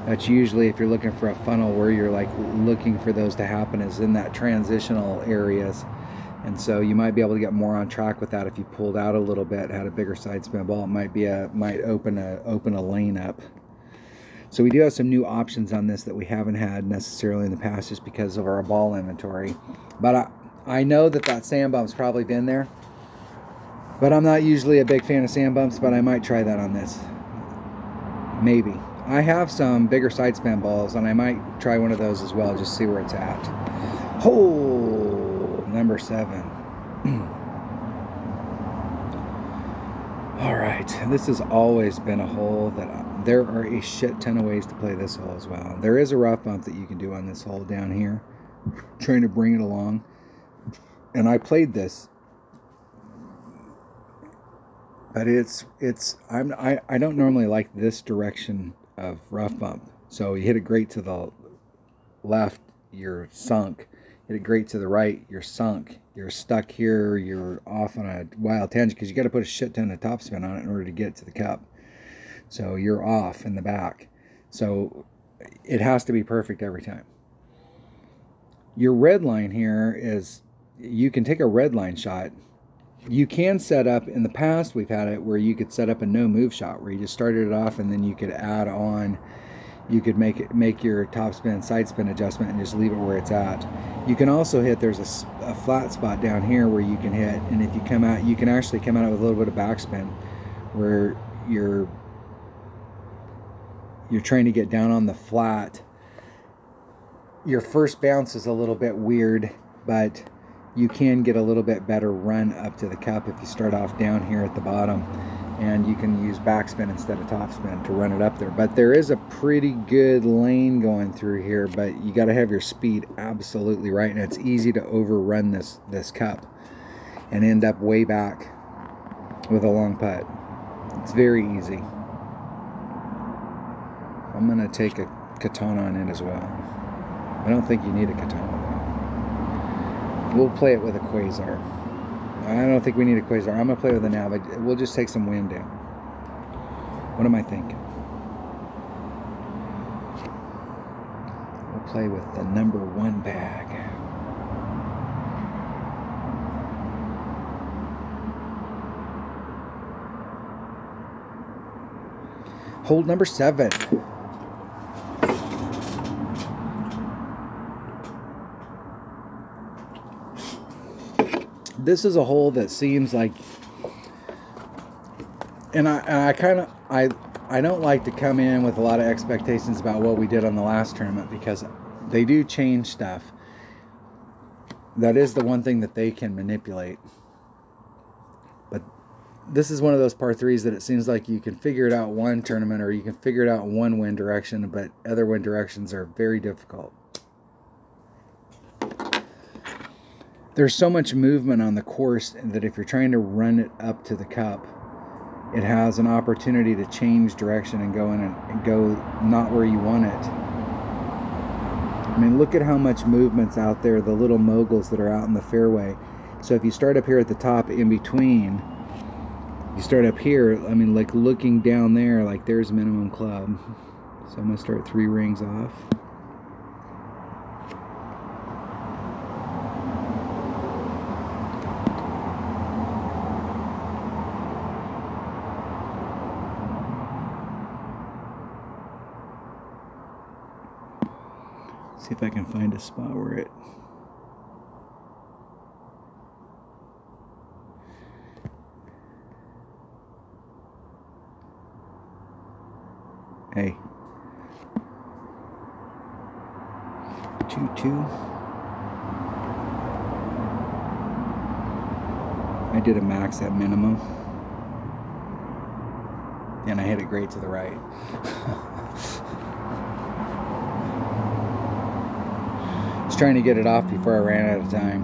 That's usually, if you're looking for a funnel, where you're like looking for those to happen, is in that transitional areas. And so you might be able to get more on track with that if you pulled out a little bit, had a bigger side spin ball. It might open a lane up. So we do have some new options on this that we haven't had necessarily in the past, just because of our ball inventory. But I know that sand bump's probably been there. But I'm not usually a big fan of sand bumps, but I might try that on this. Maybe. I have some bigger side spin balls, and I might try one of those as well, just see where it's at. Hole number 7. All right, this has always been a hole that there are a shit ton of ways to play this hole as well. There is a rough bump that you can do on this hole down here, trying to bring it along. And I played this, but I don't normally like this direction of rough bump. So you hit it great to the left, you're sunk. Hit it great to the right, you're sunk. You're stuck here, you're off on a wild tangent, because you got to put a shit ton of topspin on it in order to get to the cup. So you're off in the back. So it has to be perfect every time. Your red line here is, you can take a red line shot. You can set up, in the past we've had it where you could set up a no move shot, where you just started it off and then you could add on, you could make your top spin, side spin adjustment and just leave it where it's at. You can also hit, there's a flat spot down here where you can hit, and if you come out, you can actually come out with a little bit of backspin, where you're trying to get down on the flat. Your first bounce is a little bit weird, but you can get a little bit better run up to the cup if you start off down here at the bottom, and you can use backspin instead of topspin to run it up there. But there is a pretty good lane going through here, but you got to have your speed absolutely right, and it's easy to overrun this cup and end up way back with a long putt. It's very easy. I'm going to take a katana on it as well. I don't think you need a katana though. We'll play it with a quasar. I don't think we need a quasar. I'm going to play with a nav. We'll just take some wind down. What am I thinking? We'll play with the number 1 bag. Hold number 7. This is a hole that seems like, and I don't like to come in with a lot of expectations about what we did on the last tournament, because they do change stuff. That is the one thing that they can manipulate. But this is one of those par 3s that it seems like you can figure it out one tournament, or you can figure it out in one wind direction, but other wind directions are very difficult. There's so much movement on the course that if you're trying to run it up to the cup, it has an opportunity to change direction and go in and go not where you want it. I mean, look at how much movement's out there, the little moguls that are out in the fairway. So if you start up here at the top, in between, you start up here, I mean, like looking down there, like there's minimum club. So I'm going to start 3 rings off. See if I can find a spot where it... Hey. 2-2. I did a max at minimum. And I hit it great to the right. Trying to get it off before I ran out of time,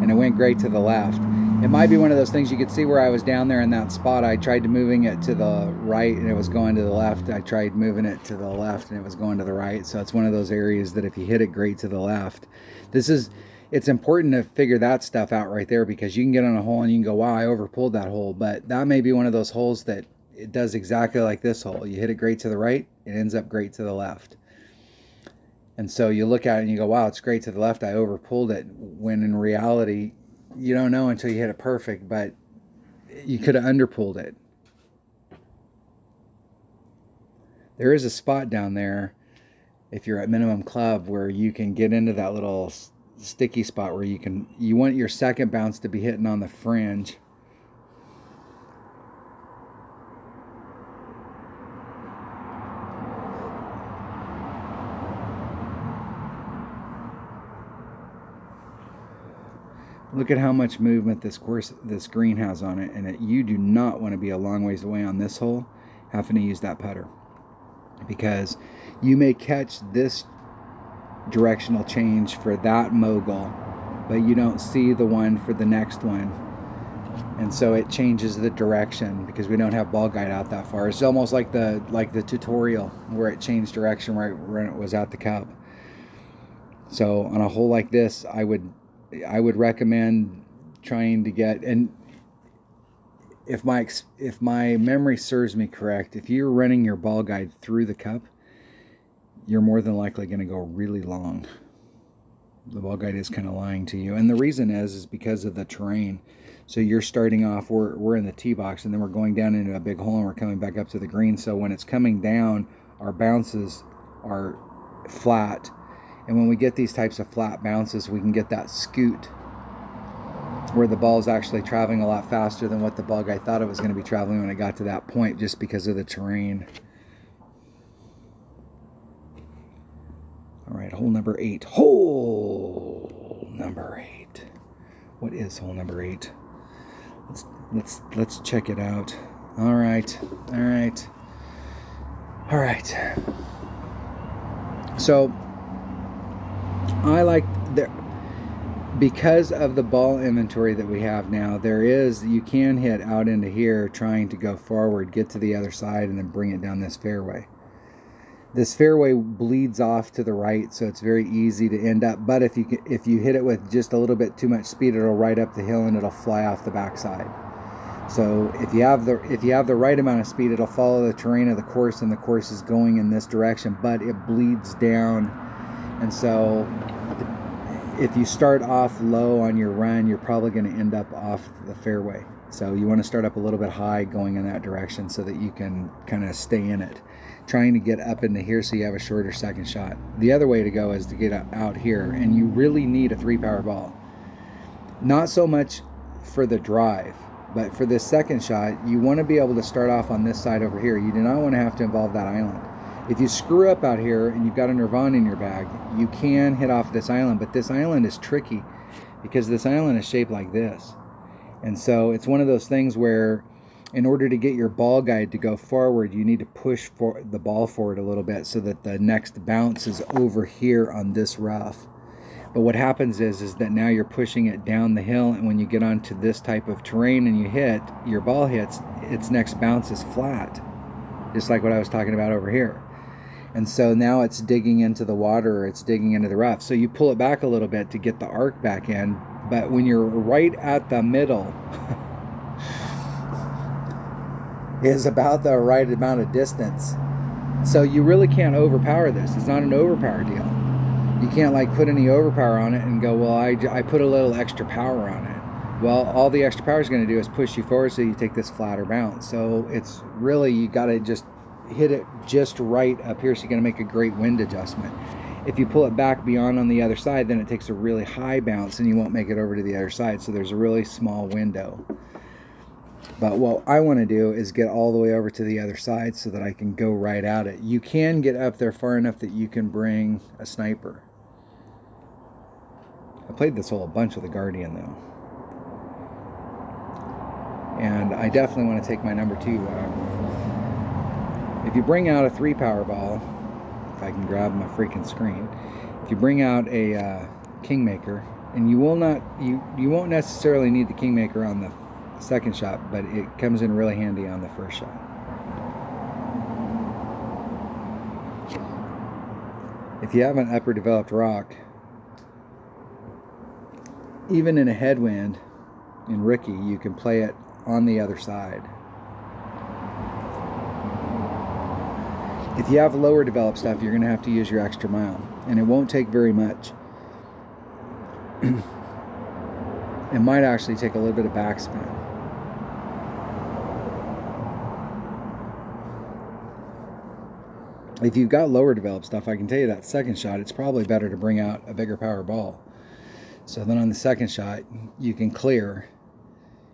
and it went great to the left. It might be one of those things, you could see where I was down there in that spot. I tried moving it to the right and it was going to the left. I tried moving it to the left and it was going to the right. So it's one of those areas that if you hit it great to the left, it's important to figure that stuff out right there, because you can get on a hole and you can go, wow, I overpulled that hole. But that may be one of those holes that it does exactly like this hole. You hit it great to the right, it ends up great to the left. And so you look at it and you go, wow, it's great to the left. I overpulled it. When in reality, you don't know until you hit it perfect, but you could have underpulled it. There is a spot down there, if you're at minimum club, where you can get into that little sticky spot where you want your second bounce to be hitting on the fringe. Look at how much movement this green has on it, and you do not want to be a long ways away on this hole having to use that putter, because you may catch this directional change for that mogul, but you don't see the one for the next one, and so it changes the direction because we don't have ball guide out that far. It's almost like the tutorial where it changed direction right when it was at the cup. So on a hole like this, I would recommend trying to get, and if my memory serves me correct, if you're running your ball guide through the cup, you're more than likely going to go really long. The ball guide is kind of lying to you, and the reason is because of the terrain. So you're starting off, we're in the tee box, and then we're going down into a big hole, and we're coming back up to the green. So when it's coming down, our bounces are flat. And when we get these types of flat bounces, we can get that scoot where the ball is actually traveling a lot faster than what the ball guy thought it was going to be traveling when it got to that point, just because of the terrain. All right, hole number 8. Hole number 8. What is hole number 8? Let's check it out. All right. So I like that because of the ball inventory that we have now. You can hit out into here trying to go forward, get to the other side, and then bring it down this fairway. This fairway bleeds off to the right, so it's very easy to end up. But if you hit it with just a little bit too much speed, it'll right up the hill and it'll fly off the backside. So if you have the right amount of speed, it'll follow the terrain of the course, and the course is going in this direction, but it bleeds down. And so if you start off low on your run, you're probably going to end up off the fairway. So you want to start up a little bit high going in that direction so that you can kind of stay in it, trying to get up into here so you have a shorter second shot. The other way to go is to get out here, and you really need a 3-power ball. Not so much for the drive, but for this second shot, you want to be able to start off on this side over here. You do not want to have to involve that island. If you screw up out here and you've got a Nirvana in your bag, you can hit off this island, but this island is tricky because this island is shaped like this. And so it's one of those things where in order to get your ball guide to go forward, you need to push the ball forward a little bit so that the next bounce is over here on this rough. But what happens is that now you're pushing it down the hill, and when you get onto this type of terrain and you hit, your ball hits, its next bounce is flat, just like what I was talking about over here. And so now it's digging into the water, or it's digging into the rough. So you pull it back a little bit to get the arc back in, but when you're right at the middle is about the right amount of distance. So you really can't overpower this. It's not an overpower deal. You can't like put any overpower on it and go, well, I put a little extra power on it. Well, all the extra power is going to do is push you forward so you take this flatter bounce. So it's really, you got to just hit it just right up here so you're going to make a great wind adjustment. If you pull it back beyond on the other side, then it takes a really high bounce and you won't make it over to the other side. So there's a really small window. But what I want to do is get all the way over to the other side so that I can go right at it. You can get up there far enough that you can bring a sniper. I played this hole a bunch with a Guardian though. And I definitely want to take my number 2 If you bring out a 3-power ball, if I can grab my freaking screen, if you bring out a Kingmaker, and you won't necessarily need the Kingmaker on the second shot, but it comes in really handy on the first shot. If you have an upper developed rock, even in a headwind in Ricky, you can play it on the other side. If you have lower developed stuff, you're going to have to use your extra mile, and it won't take very much. It might actually take a little bit of backspin. If you've got lower developed stuff, I can tell you that second shot, it's probably better to bring out a bigger power ball. So then on the second shot, you can clear.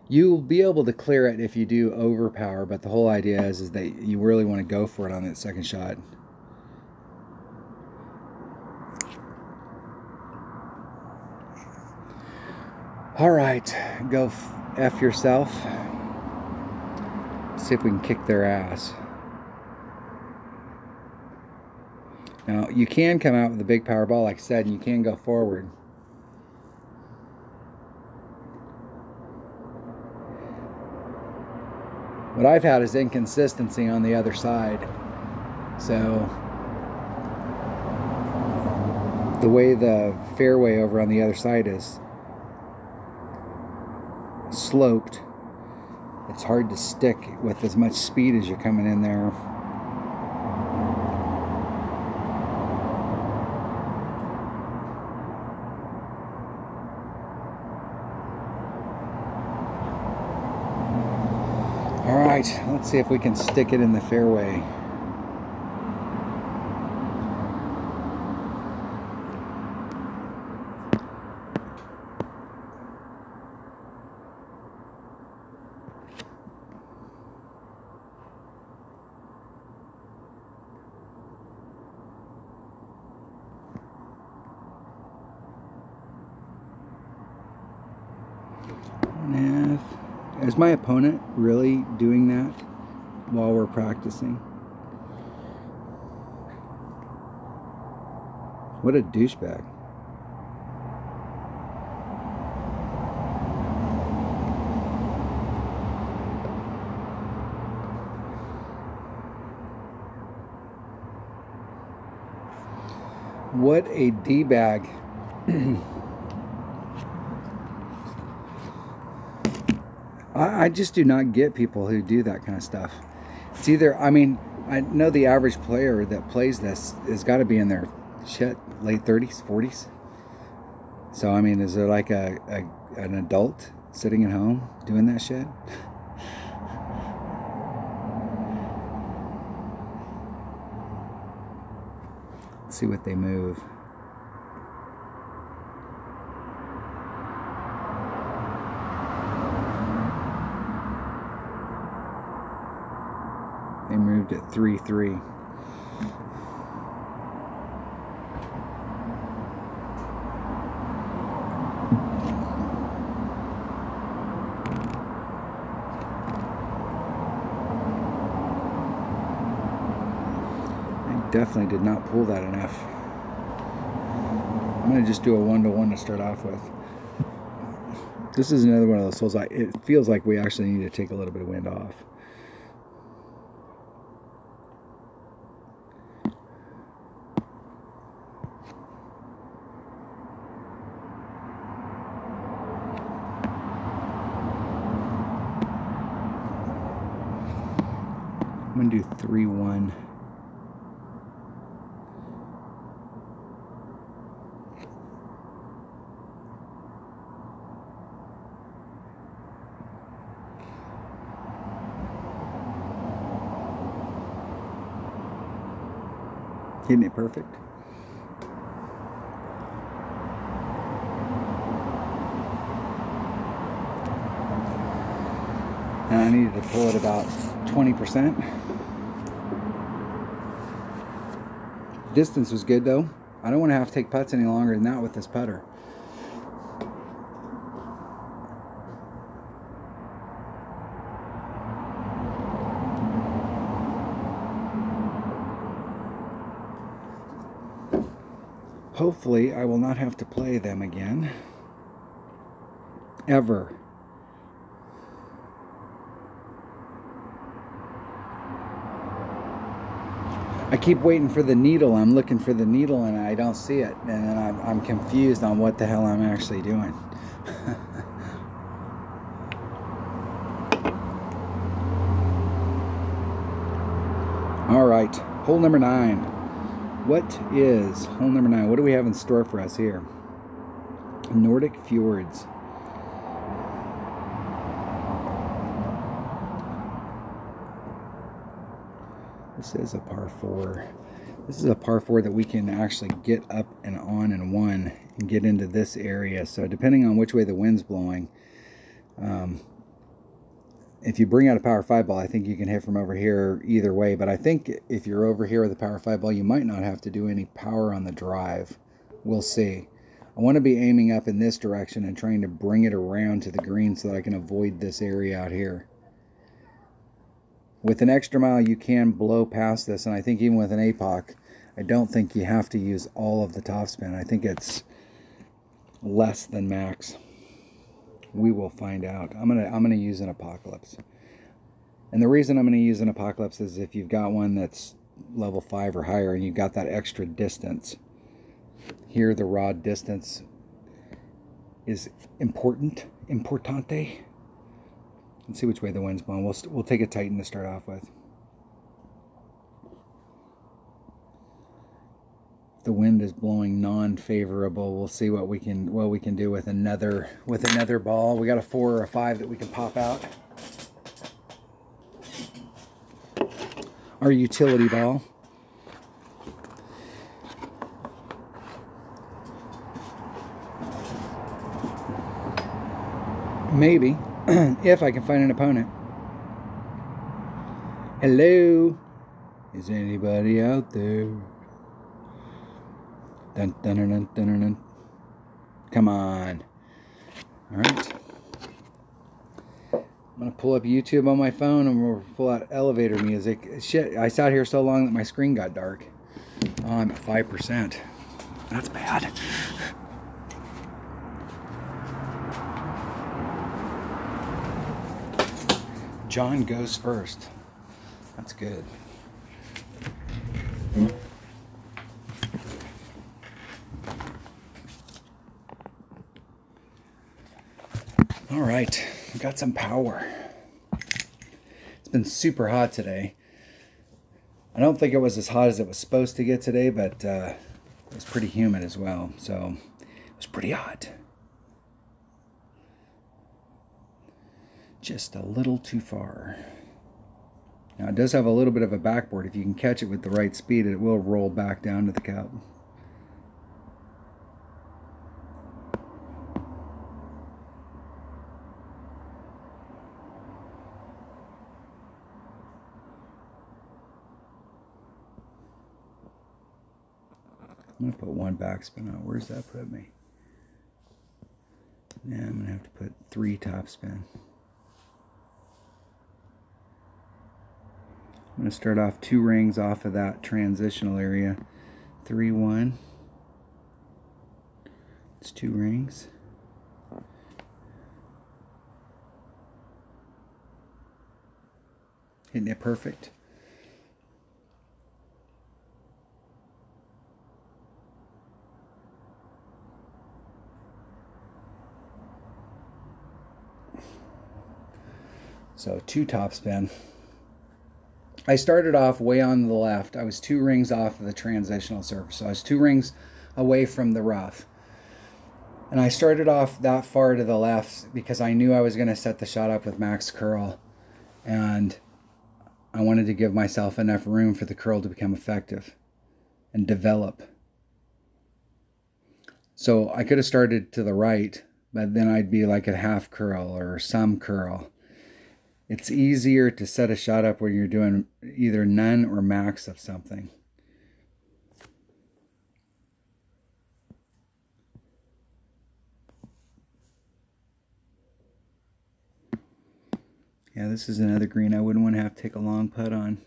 You'll be able to clear it if you do overpower, but the whole idea is that you really want to go for it on that second shot. All right, go F yourself. See if we can kick their ass. Now, you can come out with a big power ball, like I said, and you can go forward. What I've had is inconsistency on the other side. So, the way the fairway over on the other side is sloped, it's hard to stick with as much speed as you're coming in there. Alright, let's see if we can stick it in the fairway. Is my opponent really doing that while we're practicing? What a douchebag. What a D-bag. I just do not get people who do that kind of stuff. It's either, I mean, I know the average player that plays this has got to be in their late 30s, 40s. So, I mean, is there like an adult sitting at home doing that shit? Let's see what they move. They moved at 3-3. I definitely did not pull that enough. I'm going to just do a 1-to-1 to start off with. This is another one of those holes. It feels like we actually need to take a little bit of wind off. I'm going to do 3-1. Hitting it perfect. And I needed to pull it about 20%. Distance was good though. I don't want to have to take putts any longer than that with this putter. Hopefully I will not have to play them again. Ever. I keep waiting for the needle. I'm looking for the needle and I don't see it. And then I'm confused on what the hell I'm actually doing. All right, hole number 9. What is hole number 9? What do we have in store for us here? Nordic Fjords. This is a par 4. This is a par 4 that we can actually get up and on and one and get into this area. So depending on which way the wind's blowing, if you bring out a power 5 ball, I think you can hit from over here either way. But I think if you're over here with a power 5 ball, you might not have to do any power on the drive. We'll see. I want to be aiming up in this direction and trying to bring it around to the green so that I can avoid this area out here. With an extra mile, you can blow past this. And I think even with an APOC, I don't think you have to use all of the topspin. I think it's less than max. We will find out. I'm gonna use an Apocalypse. And the reason I'm gonna use an Apocalypse is if you've got one that's level 5 or higher and you've got that extra distance. Here the rod distance is importante. Let's see which way the wind's blowing. We'll take a Titan to start off with. The wind is blowing non-favorable. We'll see what we can do with another ball. We got a 4 or a 5 that we can pop out. Our utility ball. Maybe, if I can find an opponent. Hello? Is anybody out there? Dun, dun, dun, dun, dun, dun. Come on. Alright. I'm going to pull up YouTube on my phone and we'll pull out elevator music. Shit, I sat here so long that my screen got dark. Oh, I'm at 5%. That's bad. John goes first. That's good. right, we got some power. It's been super hot today. I don't think it was as hot as it was supposed to get today, but it was pretty humid as well, so it was pretty hot. Just a little too far. Now it does have a little bit of a backboard. If you can catch it with the right speed, it will roll back down to the cup. I'm going to put one backspin on. Where's that put me? Yeah, I'm going to have to put 3 topspin. I'm going to start off 2 rings off of that transitional area. 3, 1. It's 2 rings. Hitting it perfect. So 2 topspin. I started off way on the left. I was 2 rings off of the transitional surface. So I was 2 rings away from the rough. And I started off that far to the left because I knew I was going to set the shot up with max curl. And I wanted to give myself enough room for the curl to become effective and develop. So I could have started to the right, but then I'd be like at half curl or some curl. It's easier to set a shot up when you're doing either none or max of something. Yeah, this is another green I wouldn't want to have to take a long putt on.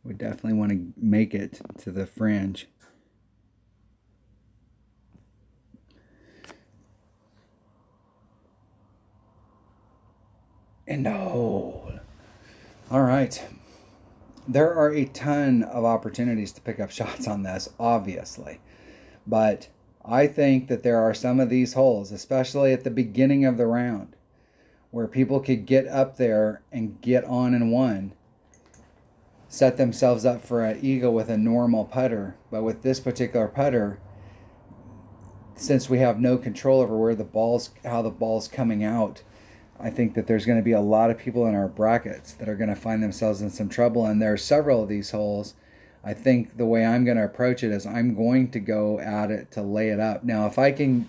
Would definitely want to make it to the fringe. And no. All right. There are a ton of opportunities to pick up shots on this, obviously. But I think that there are some of these holes, especially at the beginning of the round, where people could get up there and get on in one, set themselves up for an eagle with a normal putter. But with this particular putter, since we have no control over where the ball's, how the ball's coming out, I think that there's going to be a lot of people in our brackets that are going to find themselves in some trouble. And there are several of these holes. I think the way I'm going to approach it is I'm going to go at it to lay it up. Now, if I can,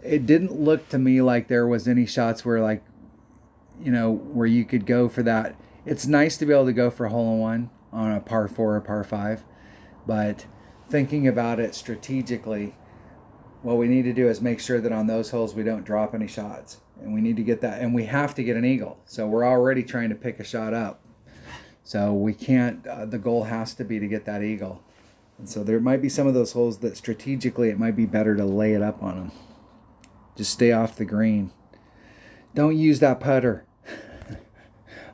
it didn't look to me like there was any shots where, like, you know, where you could go for that. It's nice to be able to go for a hole-in-one on a par 4 or par 5. But thinking about it strategically, what we need to do is make sure that on those holes we don't drop any shots. And we need to get that, and we have to get an eagle. So we're already trying to pick a shot up. So we can't, the goal has to be to get that eagle. And so there might be some of those holes that strategically it might be better to lay it up on them. Just stay off the green. Don't use that putter.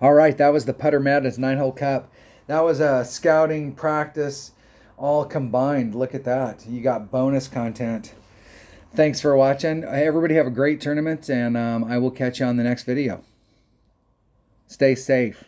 All right, that was the Putter Madness 9-hole cup. That was a scouting practice all combined. Look at that. You got bonus content. Thanks for watching. Everybody have a great tournament, and I will catch you on the next video. Stay safe.